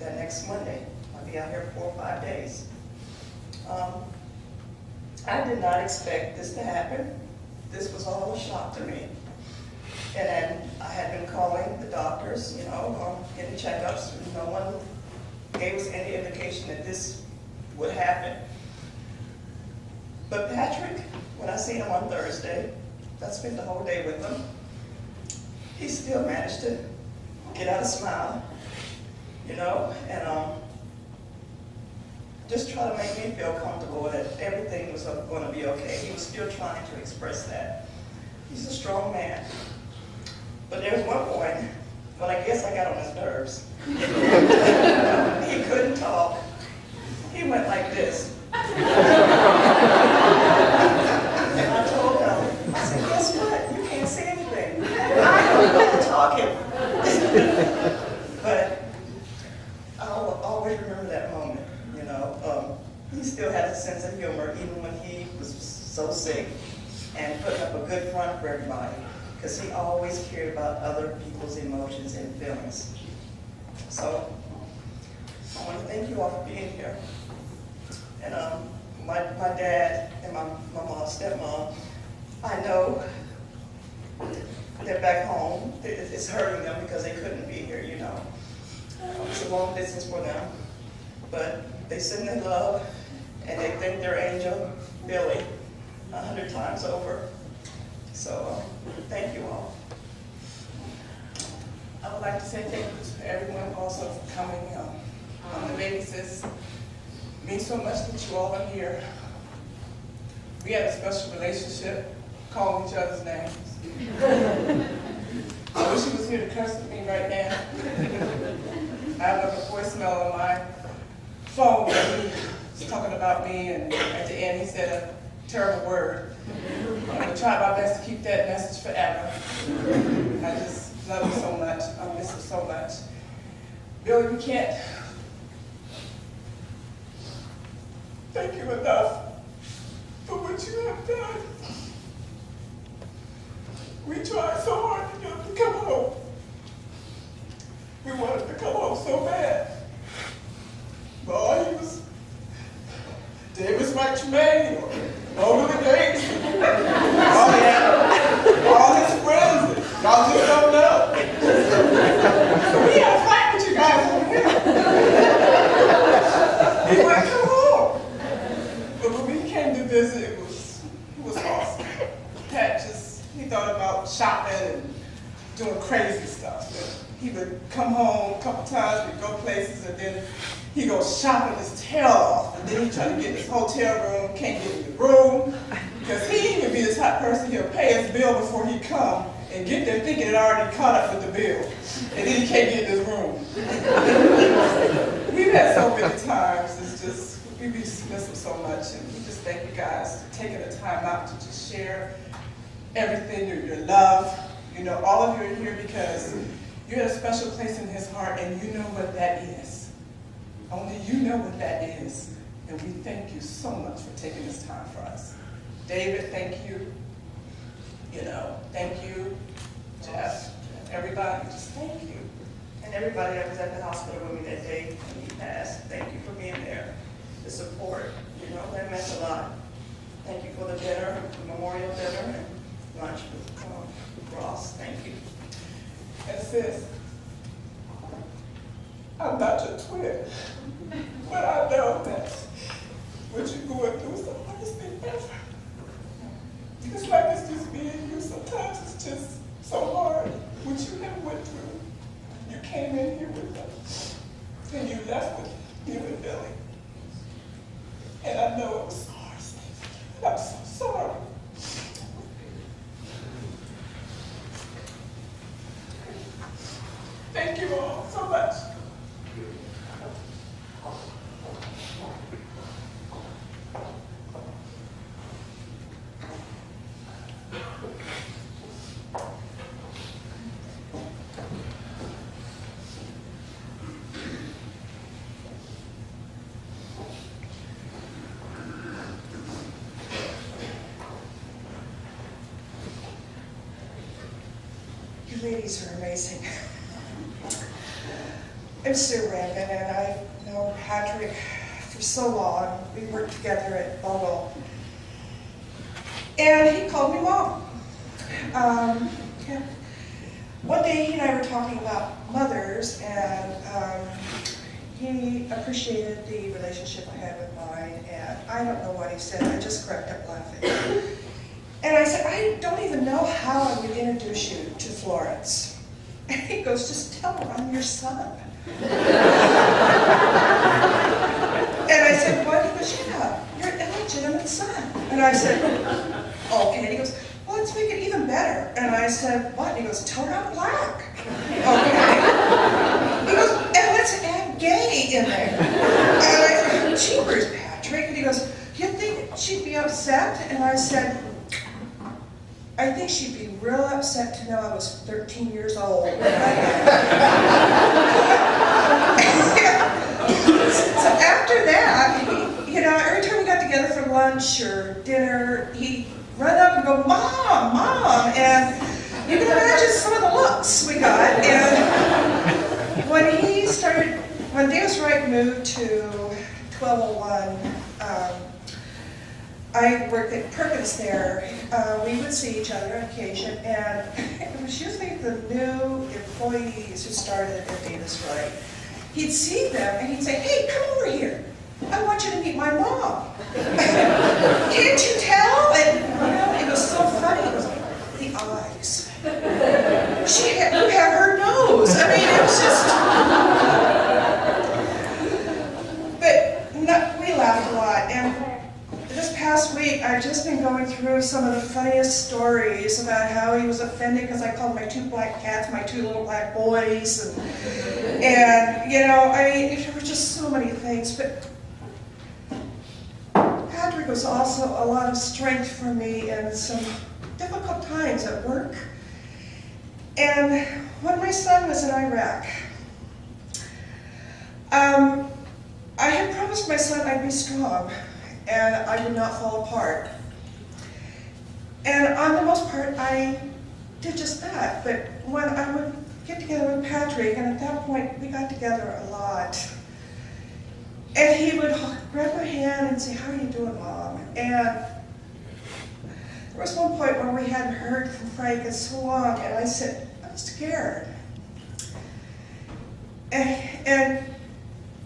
that next Monday. I'll be out here 4 or 5 days. I did not expect this to happen. This was all a shock to me. And then I had been calling the doctors, you know, getting checkups, and no one gave us any indication that this would happen. But Patrick, when I seen him on Thursday, I spent the whole day with him, he still managed to get out a smile, you know, and just try to make me feel comfortable that everything was going to be okay. He was still trying to express that. He's a strong man. But there was one point when I guess I got on his nerves. He couldn't talk. He went like this. And I told him, I said, guess what? You can't say anything. I'm talking. But I'll always remember that moment. You know, he still has a sense of humor even when he was so sick, and putting up a good front for everybody because he always cared about other people's emotions and feelings. So I want to thank you all for being here. And my dad and my mom, stepmom, I know they're back home. It's hurting them because they couldn't be here, you know. It's a long distance for them. But they send their love, and they thank their angel, Billy, 100 times over. So thank you all. I would like to say thank you to everyone also for coming. The baby says, it means so much that you all are here. We had a special relationship, calling each other's names. I wish he was here to curse at me right now. I have like a voicemail on my phone where he was talking about me, and at the end he said a terrible word. I'm going to try my best to keep that message forever. I just love you so much. I miss you so much. Billy, we can't thank you enough for what you have done. We tried so hard to get him to come home. We wanted to come home so bad. But all he was, Davis McTremaine, over the gates, all his friends, y'all just don't know. So we had a fight with you guys over here. He wouldn't come home. But when we came to visit, it was awesome. Pat he thought about shopping and doing crazy stuff. And he would come home a couple times, we'd go places, and then he'd go shopping his tail off. And then he'd try to get in his hotel room, can't get in the room. Because he would be the type of person, he'll pay his bill before he come and get there thinking it already caught up with the bill. And then he can't get in his room. We've had so many times, it's just, we miss him so much. And we just thank you guys for taking the time out to just share everything, your love. You know, all of you are here because you're at a special place in his heart, and you know what that is. Only you know what that is. And we thank you so much for taking this time for us. David, thank you. You know, thank you. Jeff, everybody, just thank you. And everybody that was at the hospital with me that day when he passed, thank you for being there. The support, you know, that meant a lot. Thank you for the dinner, the memorial dinner, and sis, I'm not your twin, but I know that what you're going through is the hardest thing ever. It's like it's just being you. Sometimes it's just so hard what you have went through. You came in here with us, and you left with me and Billy. And I know it was the hardest thing for you, and I'm so sorry. Thank you all so much. You ladies are amazing. I'm Sue Randon, and I've known Patrick for so long. We worked together at Bogle. And he called me Mom. Yeah. One day he and I were talking about mothers, and he appreciated the relationship I had with mine, and I don't know what he said, I just cracked up laughing. And I said, I don't even know how I would introduce you to Florence. And he goes, just tell her I'm your son. And I said, what? He goes, yeah, you're an illegitimate son. And I said, okay. And he goes, well, let's make it even better. And I said, what? And he goes, tell her I'm black. Okay. He goes, and let's add gay in there. And I said, cheapers, Patrick. And he goes, you think she'd be upset? And I said, I think she'd be real upset to know I was 13 years old. So after that, every time we got together for lunch or dinner, he'd run up and go, Mom, Mom, and you can imagine some of the looks we got. And when Davis Wright moved to 1201, I worked at Perkins there. We would see each other on occasion, and it was usually the new employees who started at Davis Wright. He'd see them and he'd say, hey, come over here. I want you to meet my mom. Can't you tell? And it was so funny. It was the eyes. You have her nose. I mean, it was just. But we laughed a lot. And this past week, I've just been going through some of the funniest stories about how he was offended because I called my two black cats my two little black boys. And there were just so many things. But Patrick was also a lot of strength for me in some difficult times at work. And when my son was in Iraq, I had promised my son I'd be strong and I would not fall apart. And on the most part, I did just that. But when I would get together with Patrick, and at that point, we got together a lot, and he would grab my hand and say, how are you doing, Mom? And there was one point where we hadn't heard from Frank in so long, and I said, I'm scared. And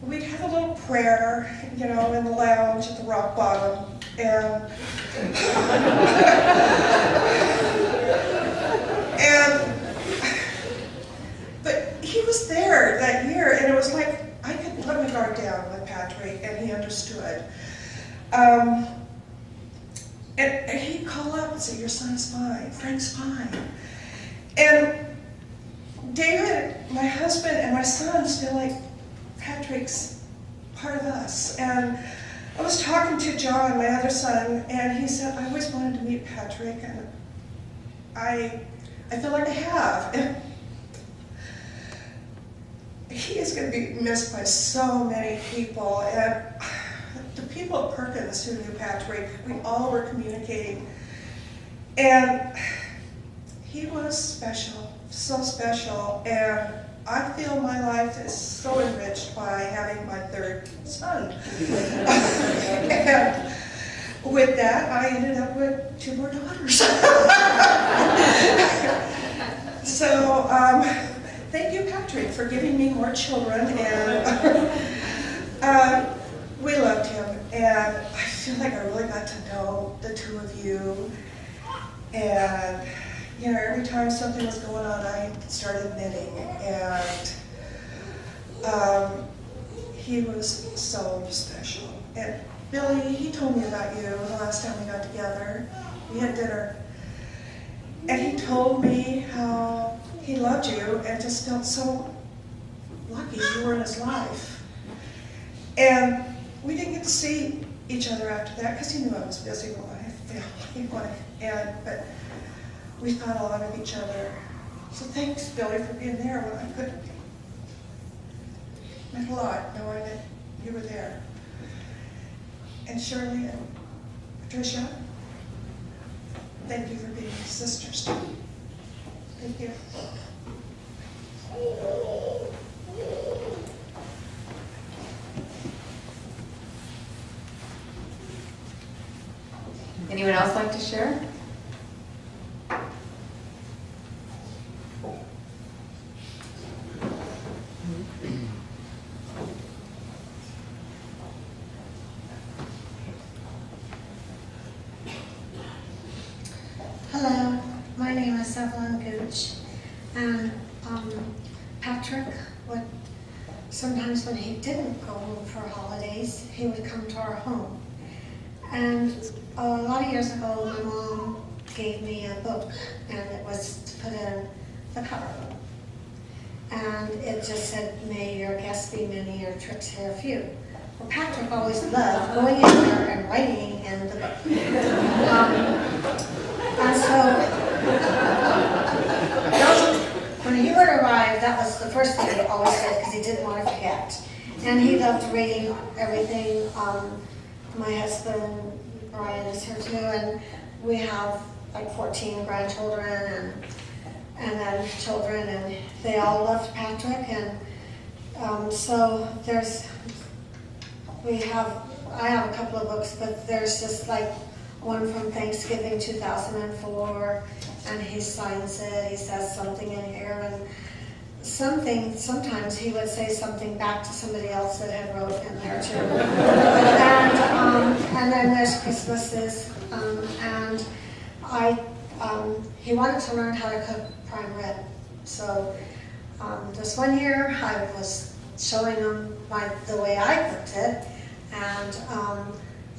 we'd have a little prayer, in the lounge at the Rock Bottom, but he was there that year, and it was like I could let my guard down with Patrick, and he understood. And he'd call up and say, your son's fine, Frank's fine. And David, my husband, and my sons feel like Patrick's part of us. And I was talking to John, my other son, and he said, I always wanted to meet Patrick, and I feel like I have. And he is going to be missed by so many people. And the people at Perkins who knew Patrick, we all were communicating. And he was special, so special. And I feel my life is so enriched by having my third son. And with that, I ended up with 2 more daughters. So Patrick for giving me more children, and we loved him, and I feel like I really got to know the two of you. And you know, every time something was going on, I started knitting, and he was so special. And Billy, he told me about you the last time we got together. We had dinner, and he told me how he loved you and just felt so lucky you were in his life. And we didn't get to see each other after that because he knew I was busy with my family life. But we thought a lot of each other. So thanks, Billy, for being there when I couldn't be. It meant a lot knowing that you were there. And Shirley and Patricia, thank you for being my sisters too. Thank you. Anyone else like to share? Hello, my name is Evelyn Gooch, and Patrick would, sometimes when he didn't go home for holidays, he would come to our home. And a lot of years ago, my mom gave me a book, and it was to put in the cover. And it just said, "May your guests be many, your trips here few." Well, Patrick always loved going in there and writing in the book. And so, when he would arrive, that was the first thing he always said, because he didn't want to forget. And he loved reading everything. My husband, Brian, is here too, and we have like 14 grandchildren and then children, and they all loved Patrick. And so I have a couple of books, but there's just like one from Thanksgiving 2004, and he signs it, he says something in here, and sometimes he would say something back to somebody else that had wrote in there too. And then there's Christmases, and he wanted to learn how to cook prime rib. So this one year I was showing him the way I cooked it, and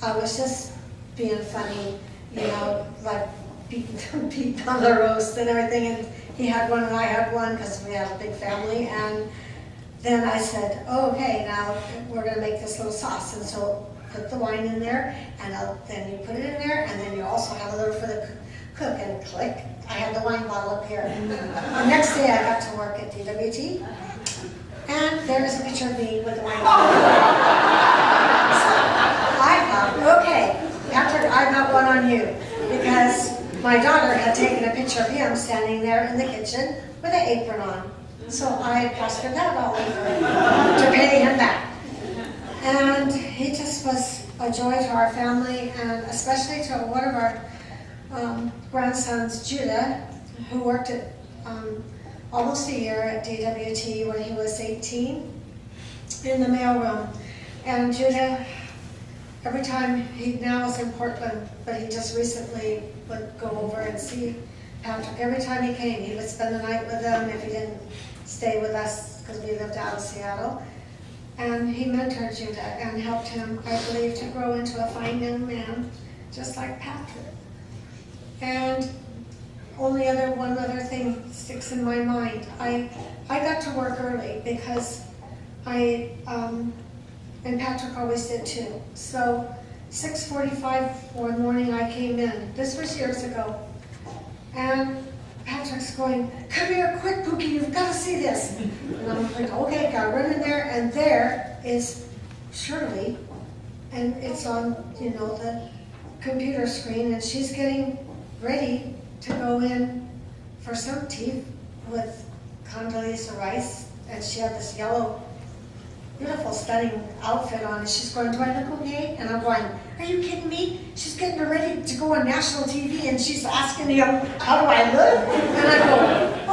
I was just being funny, you know, like beating on the roast and everything, and he had one and I had one because we have a big family. And then I said, "Oh, okay, now we're going to make this little sauce," and so put the wine in there, and then you put it in there, and then you also have a little for the cook, and click, I had the wine bottle up here. The next day I got to work at DWT, and there's a picture of me with the wine bottle. So I thought, okay, Patrick, I got one on you, because my daughter had taken a picture of him standing there in the kitchen with an apron on. So I plastered that all over to pay him back. And he just was a joy to our family, and especially to one of our grandsons, Judah, who worked at almost a year at DWT when he was 18 in the mailroom. And Judah, every time, he now is in Portland, but he just recently would go over and see Patrick. Every time he came, he would spend the night with them if he didn't stay with us, because we lived out in Seattle. And he mentored Judah and helped him, I believe, to grow into a fine young man, just like Patrick. And one other thing sticks in my mind. I got to work early because and Patrick always did too. So 6:45 one morning I came in. This was years ago. And Patrick's going, "Come here quick, Pookie, you've got to see this." And I'm like, okay, got to run in there, and there is Shirley, and it's on, you know, the computer screen, and she's getting ready to go in for some tea with Condoleezza Rice, and she had this yellow, beautiful, stunning outfit on, and she's going, "Do I look okay?" And I'm going, "Are you kidding me? She's getting ready to go on national TV, and she's asking him, how do I look?" And I go,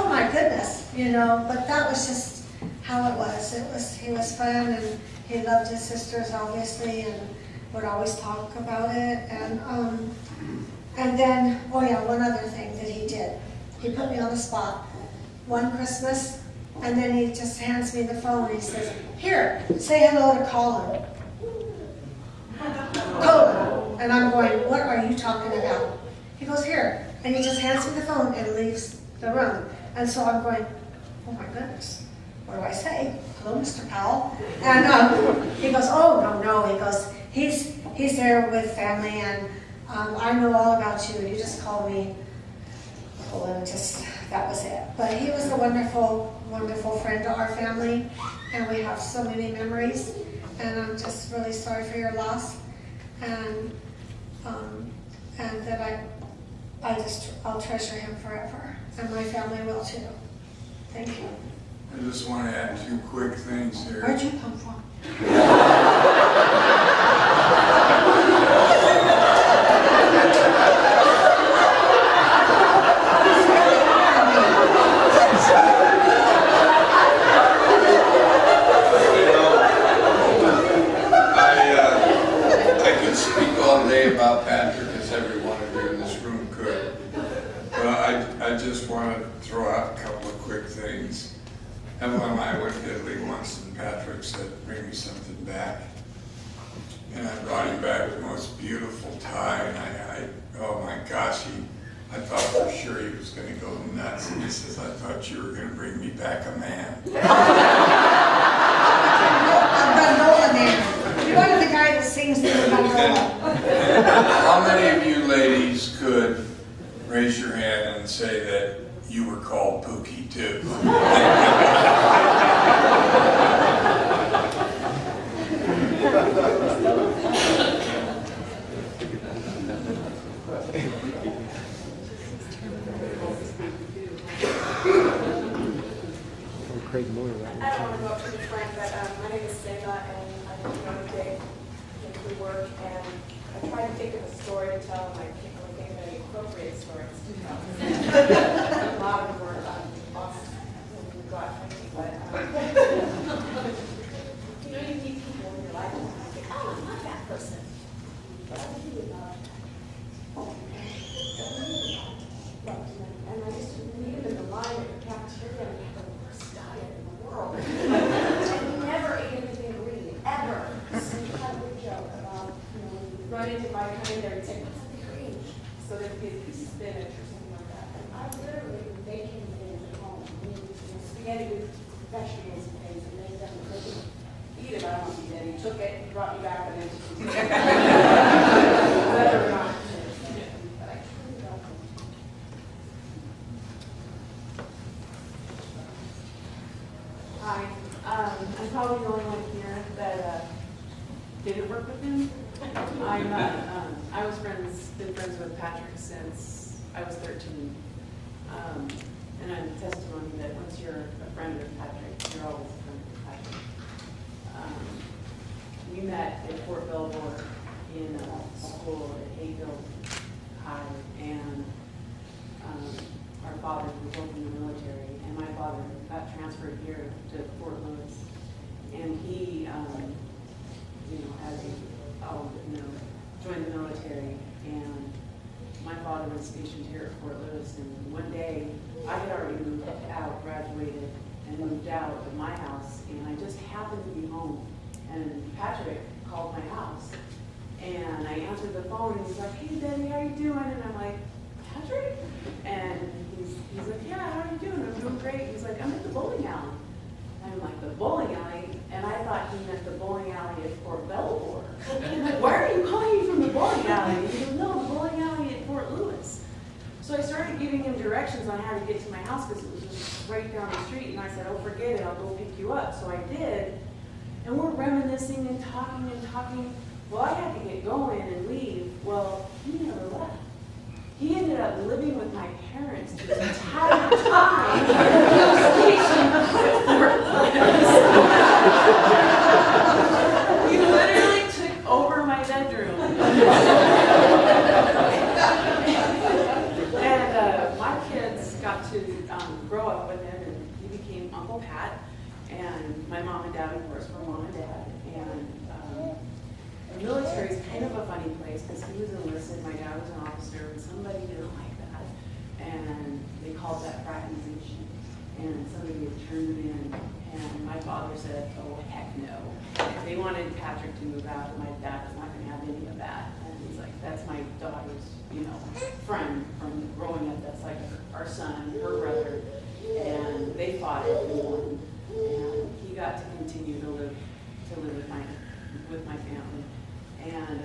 "Oh my goodness," you know, but that was just how it was. He was fun, and he loved his sisters, obviously, and would always talk about it. And then, oh yeah, one other thing that he did. He put me on the spot one Christmas, and then he just hands me the phone, and he says, "Here, say hello to Colin." Colin. And I'm going, "What are you talking about?" He goes, "Here." And he just hands me the phone and leaves the room. And so I'm going, "Oh my goodness, what do I say? Hello, Mr. Powell." And he goes, "Oh, no." He goes, he's there with family, and I know all about you. You just call me Colin. That was it. But he was a wonderful, wonderful friend to our family, and we have so many memories. And I'm just really sorry for your loss, and that I'll treasure him forever, and my family will too. Thank you. I just want to add two quick things here. Where'd you come from? I could speak all day about Patrick, as every one of you in this room could. But I just want to throw out a couple of quick things. Evelyn and I went to Italy once, and Patrick said, "Bring me something back." And I brought him back the most beautiful tie, and oh my gosh, I thought for sure he was going to go nuts. And he says, "I thought you were going to bring me back a man." A gondola man. You're one of the guy that sings the gondola. How many of you ladies could raise your hand and say that you were called Pookie too? I don't want to go up to the front, but my name is Sega, and I do Notre Dame through work, and I try to think of a story to tell, and I can't really think of any appropriate stories to tell. A lot of them were lost when we got funny, but you know, you meet people in your life, and you think, "Oh, I'm not that person." But I really loved and I used to meet him in the line at the cafeteria, and he had the worst diet in the world. And he never ate anything green, ever. So he had a big joke about, when you run into my kind there, he'd say, "What's something green?" So there'd be a piece of spinach or something like that. And I literally would make him things at home. I mean, spaghetti with vegetables and things, and make them really eat it. I don't know if he did. He took it, he brought me back, and then whether or not. But I truly love him. Hi, I'm probably the only one here that didn't work with him. I was been friends with Patrick since I was 13. And I'm testimony that once you're a friend of Patrick, you're always a friend of Patrick. We met at Fort Belvoir in school at Hayfield High, and our fathers were both in the military, and my father got transferred here to Fort Lewis, and he, joined the military, and my father was stationed here at Fort Lewis, and one day, I had already moved out, graduated, and moved out of my house, and I just happened to be home, and Patrick called my house, and I answered the phone, and he's like, "Hey, Debbie, how you doing?" And I'm like, "Patrick?" And he's like, "Yeah, how are you doing?" "I'm doing great." He's like, "I'm at the bowling alley." And I'm like, "The bowling alley?" And I thought he meant the bowling alley at Fort Belvoir. I'm like, "Why are you calling me from the bowling alley?" And he goes, "No, the bowling alley at Fort Lewis." So I started giving him directions on how to get to my house because it was just right down the street. And I said, "Oh, forget it, I'll go pick you up." So I did. And we're reminiscing and talking and talking. Well, I had to get going and leave. Well, he never left. He ended up living with my parents the entire time. He literally took over my bedroom. And my kids got to grow up with him, and he became Uncle Pat. And my mom and dad, of course, were mom and dad. And the military is kind of a funny place because he was enlisted, my dad was an officer, and somebody didn't like that. And they called that fraternization. And somebody had turned him in. And my father said, oh, heck no. They wanted Patrick to move out, and my dad was not going to have any of that. And he's like, that's my daughter's, friend from growing up. That's like our son, her brother. And they fought it and won. And he got to continue to live with my family. And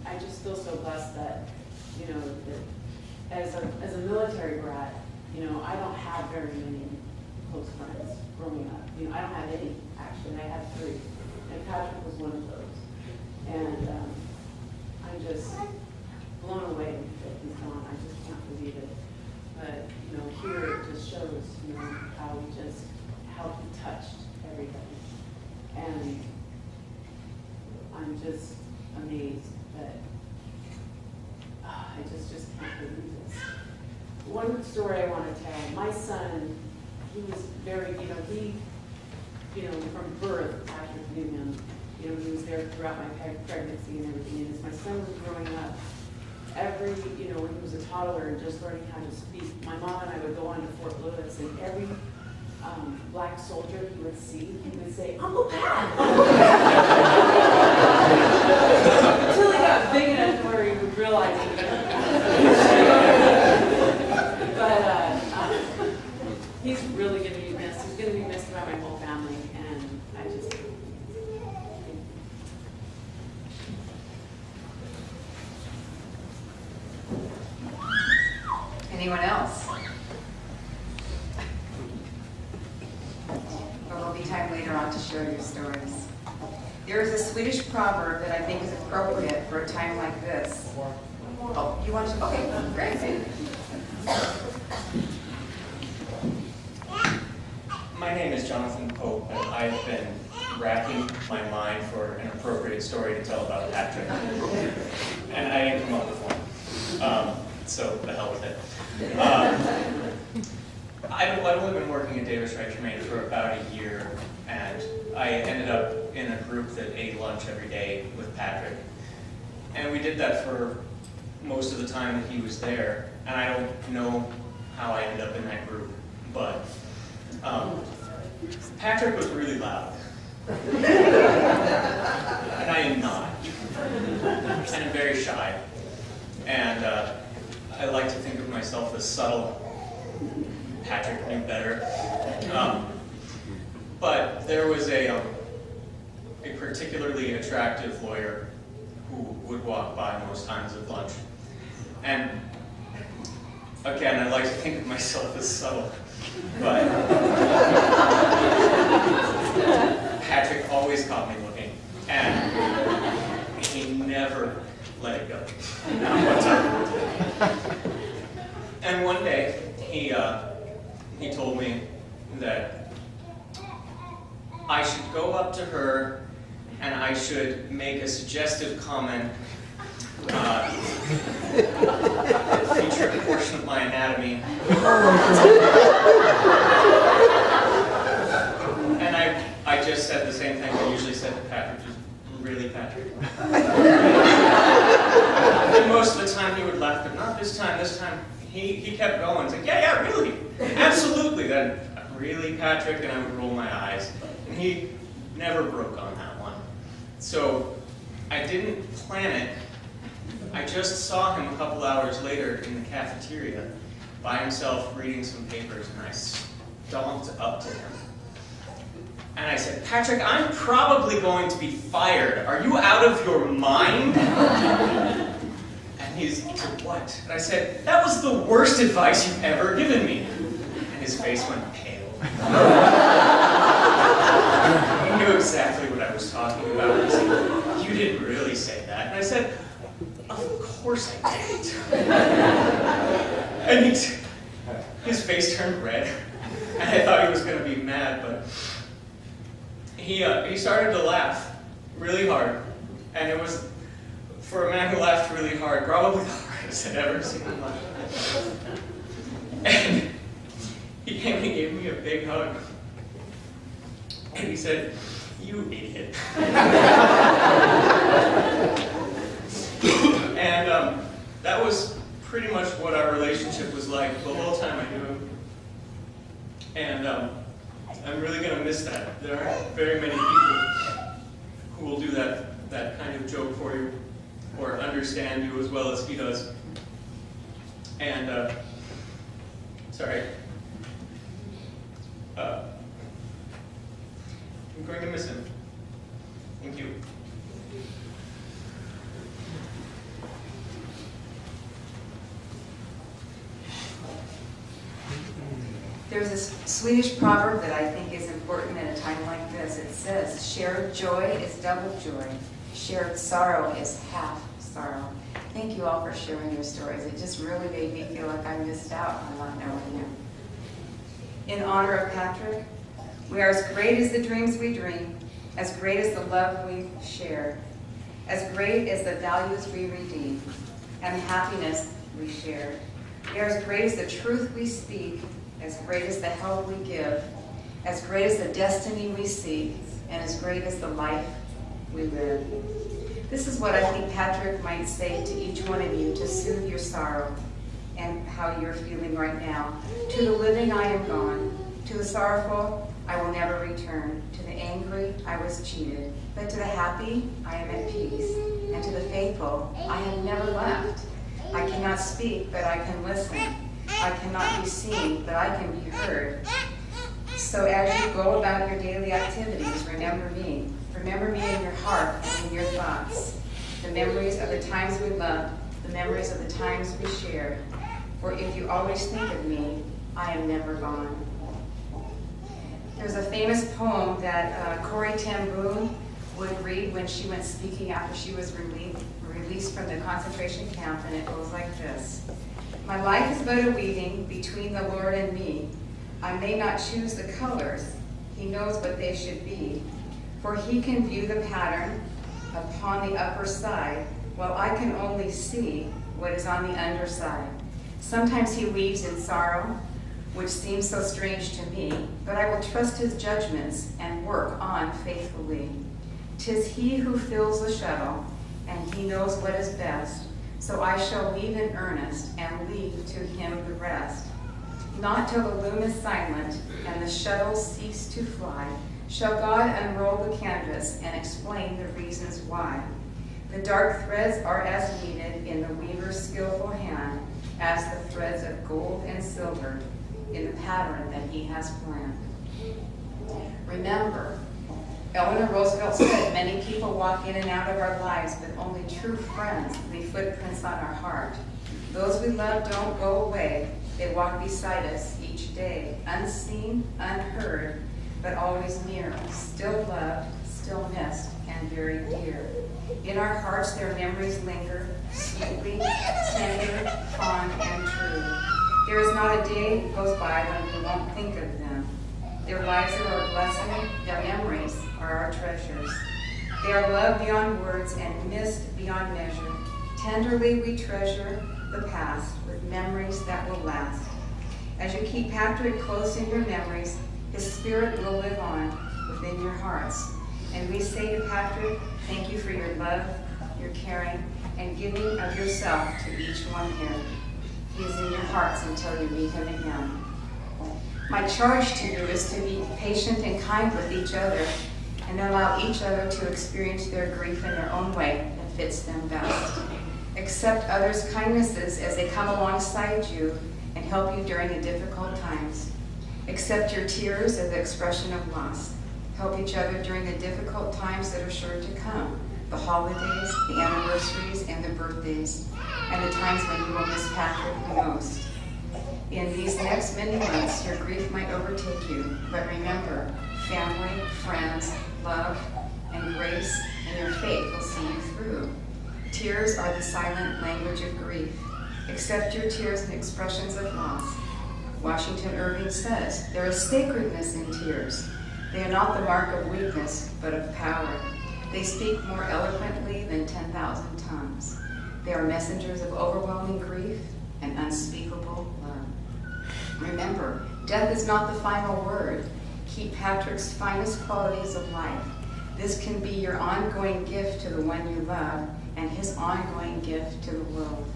I just feel so blessed that, that as a military brat, I don't have very many close friends growing up. I don't have any, actually. I have 3. And Patrick was one of those. And I'm just blown away that he's gone. I just can't believe it. But, here it just shows, how he touched everybody. And I'm just amazed that I just can't believe this. One story I want to tell. My son, he was very, from birth, Patrick knew him. He was there throughout my pregnancy and everything. And as my son was growing up, when he was a toddler and just learning how to speak, my mom and I would go on to Fort Lewis, and every black soldier he would see, he would say, Uncle Pat! Until he got big enough to where he would realize he was But he's really going to be missed. He's going to be missed by my whole family, and I just... Anyone else? There will be time later on to share your stories. There is a Swedish proverb that I think is appropriate for a time like this. Oh, you want to? Okay, great. My name is Jonathan Pope, and I've been racking my mind for an appropriate story to tell about Patrick. And I didn't come up with one. So the hell with it. I've only been working at Davis Wright Tremaine for about a year, and I ended up in a group that ate lunch every day with Patrick. And we did that for most of the time that he was there, and I don't know how I ended up in that group, but Patrick was really loud. And I am not. And I'm very shy. And I like to think of myself as subtle. Patrick knew better. But there was a particularly attractive lawyer who would walk by most times at lunch. And again, I like to think of myself as subtle. But Patrick always caught me looking, and he never let it go. Not one time. And one day, he told me that I should go up to her and I should make a suggestive comment, feature a portion of my anatomy. And I just said the same thing I usually said to Patrick, just, really, Patrick? And most of the time he would laugh, but not this time. This time he kept going, saying, yeah, really, absolutely. Then, really, Patrick? And I would roll my eyes. And he never broke on that one. So I didn't plan it. I just saw him a couple hours later in the cafeteria by himself reading some papers, and I stomped up to him. And I said, Patrick, I'm probably going to be fired. Are you out of your mind? And he said, what? And I said, that was the worst advice you've ever given me. And his face went pale. He knew exactly what I was talking about. He said, you didn't really say that. And I said, of course I didn't. And his face turned red. And I thought he was going to be mad, but he started to laugh really hard. And it was, for a man who laughed really hard, probably the hardest I'd ever seen him laugh. And he came and gave me a big hug. And he said, "You idiot." And that was pretty much what our relationship was like the whole time I knew him. And I'm really going to miss that. There aren't very many people who will do that kind of joke for you or understand you as well as he does. And, sorry. I'm going to miss him. Thank you. There's a Swedish proverb that I think is important at a time like this. It says, shared joy is double joy. Shared sorrow is half sorrow. Thank you all for sharing your stories. It just really made me feel like I missed out on not knowing you. In honor of Patrick, we are as great as the dreams we dream, as great as the love we share, as great as the values we redeem, and the happiness we share. We are as great as the truth we speak, as great as the help we give, as great as the destiny we seek, and as great as the life we live. This is what I think Patrick might say to each one of you to soothe your sorrow and how you're feeling right now. To the living, I am gone. To the sorrowful, I will never return. To the angry, I was cheated. But to the happy, I am at peace. And to the faithful, I have never left. I cannot speak, but I can listen. I cannot be seen, but I can be heard. So as you go about your daily activities, remember me. Remember me in your heart and in your thoughts. The memories of the times we loved, the memories of the times we shared. For if you always think of me, I am never gone. There's a famous poem that Corrie ten Boom would read when she went speaking after she was released from the concentration camp, and it goes like this. My life is but a weaving between the Lord and me. I may not choose the colors, he knows what they should be. For he can view the pattern upon the upper side, while I can only see what is on the underside. Sometimes he weaves in sorrow, which seems so strange to me, but I will trust his judgments and work on faithfully. 'Tis he who fills the shuttle, and he knows what is best, so I shall weave in earnest and leave to him the rest. Not till the loom is silent and the shuttle cease to fly, shall God unroll the canvas and explain the reasons why. The dark threads are as needed in the weaver's skillful hand as the threads of gold and silver in the pattern that he has planned. Remember, Eleanor Roosevelt said, many people walk in and out of our lives, but only true friends leave footprints on our heart. Those we love don't go away. They walk beside us each day, unseen, unheard, but always near, still loved, still missed, and very dear. In our hearts their memories linger, sweetly, tender, fond, and true. There is not a day goes by when we won't think of them. Their lives are our blessing, their memories are our treasures. They are loved beyond words and missed beyond measure. Tenderly we treasure the past with memories that will last. As you keep Patrick close in your memories, his spirit will live on within your hearts. And we say to Patrick, thank you for your love, your caring, and giving of yourself to each one here. He is in your hearts until you meet him again. My charge to you is to be patient and kind with each other and allow each other to experience their grief in their own way that fits them best. Accept others' kindnesses as they come alongside you and help you during the difficult times. Accept your tears as an expression of loss. Help each other during the difficult times that are sure to come, the holidays, the anniversaries, and the birthdays, and the times when you will miss Patrick the most. In these next many months, your grief might overtake you, but remember, family, friends, love, and grace, and your faith will see you through. Tears are the silent language of grief. Accept your tears and expressions of loss. Washington Irving says, there is sacredness in tears. They are not the mark of weakness, but of power. They speak more eloquently than 10,000 tongues. They are messengers of overwhelming grief and unspeakable love. Remember, death is not the final word. Keep Patrick's finest qualities of life. This can be your ongoing gift to the one you love and his ongoing gift to the world.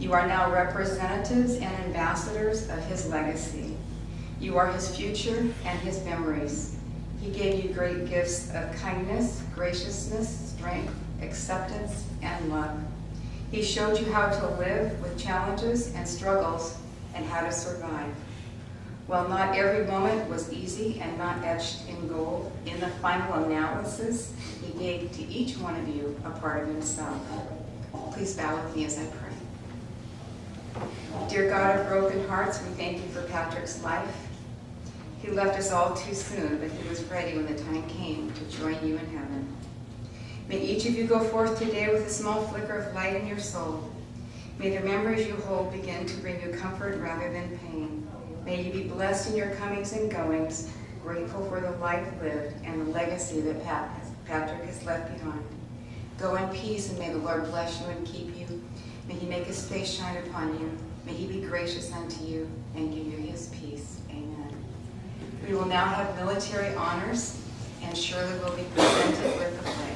You are now representatives and ambassadors of his legacy. You are his future and his memories. He gave you great gifts of kindness, graciousness, strength, acceptance, and love. He showed you how to live with challenges and struggles and how to survive. While not every moment was easy and not etched in gold, in the final analysis, he gave to each one of you a part of himself. Please bow with me as I pray. Dear God of broken hearts, we thank you for Patrick's life. He left us all too soon, but he was ready when the time came to join you in heaven. May each of you go forth today with a small flicker of light in your soul. May the memories you hold begin to bring you comfort rather than pain. May you be blessed in your comings and goings, grateful for the life lived and the legacy that Patrick has left behind. Go in peace, and may the Lord bless you and keep you. May he make his face shine upon you. May he be gracious unto you and give you his peace. Amen. We will now have military honors, and Shirley will be presented with the flag.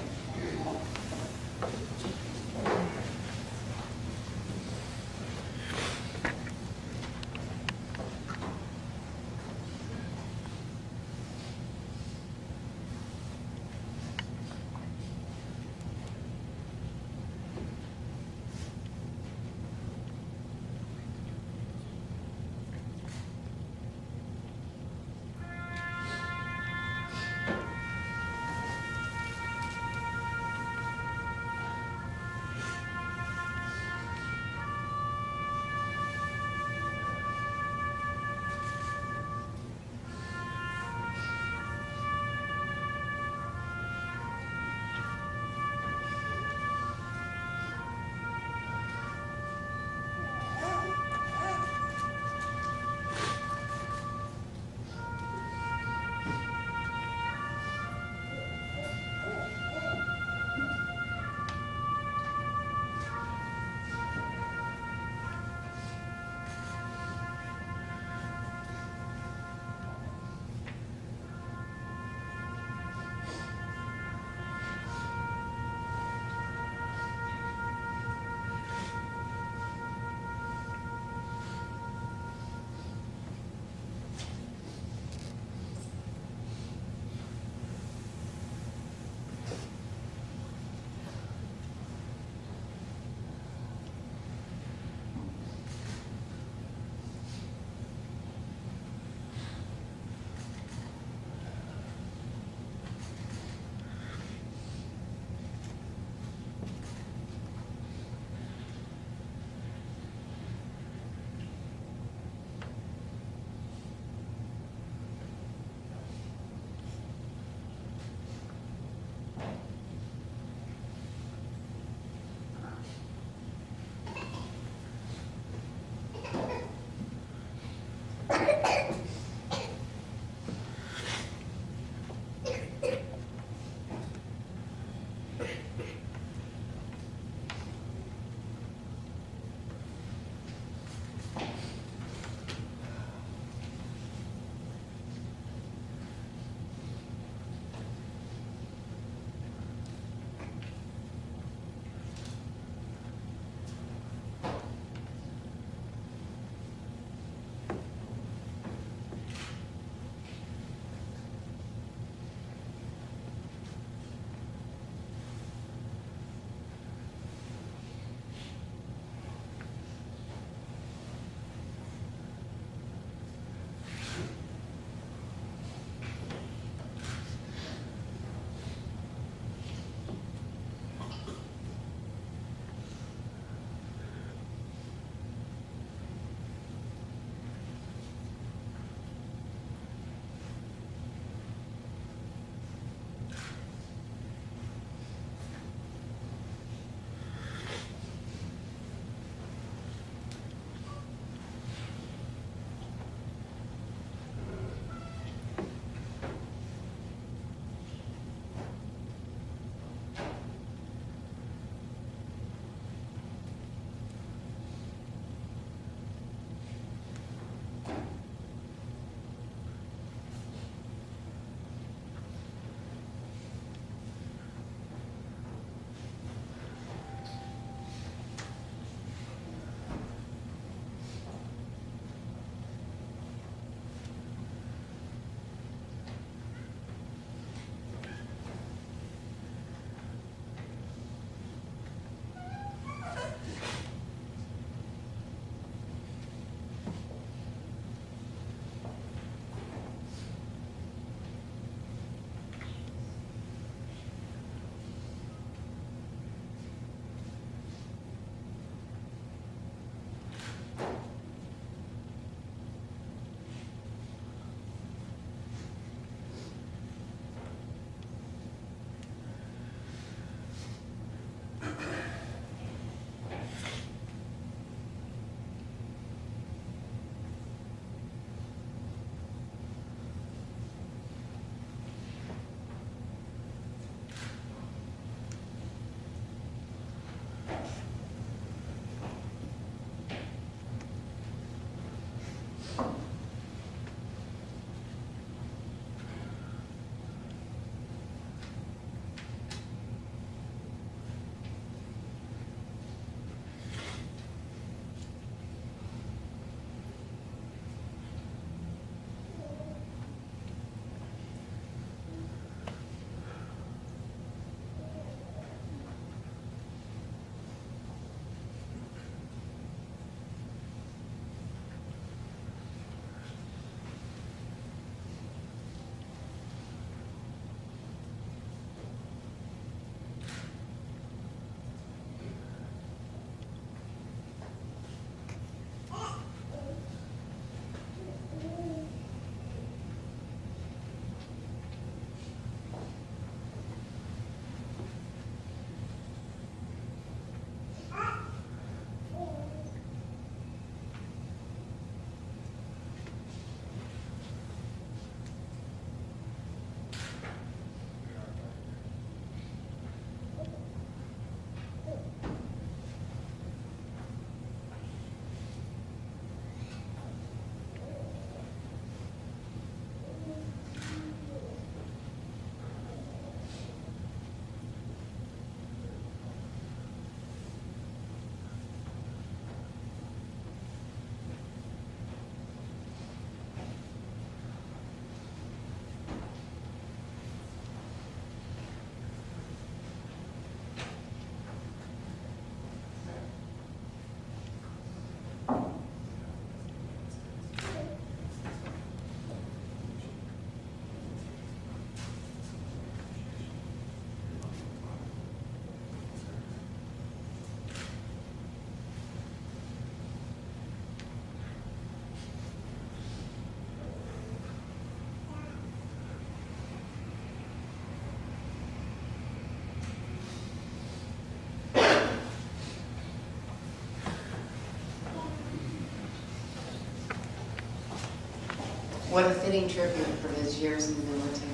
What a fitting tribute for his years in the military.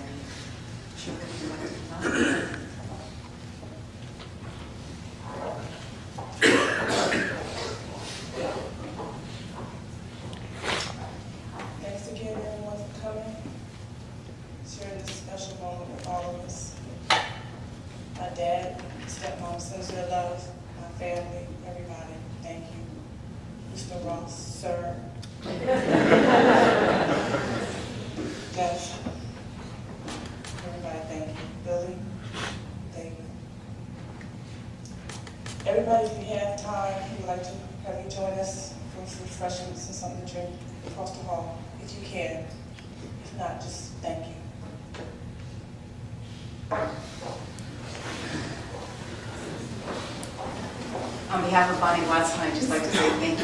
Thanks again, everyone, for coming. Sharing this special moment with all of us. My dad, stepmom, sends their love. My family, everybody, thank you. Mr. Ross, sir. Jeff. Everybody, thank you. Billy, thank you. Everybody, if you have time, we would like to have you join us for some refreshments and something to drink across the hall, if you can. If not, just thank you. On behalf of Bonnie Watson, I'd just like to say thank you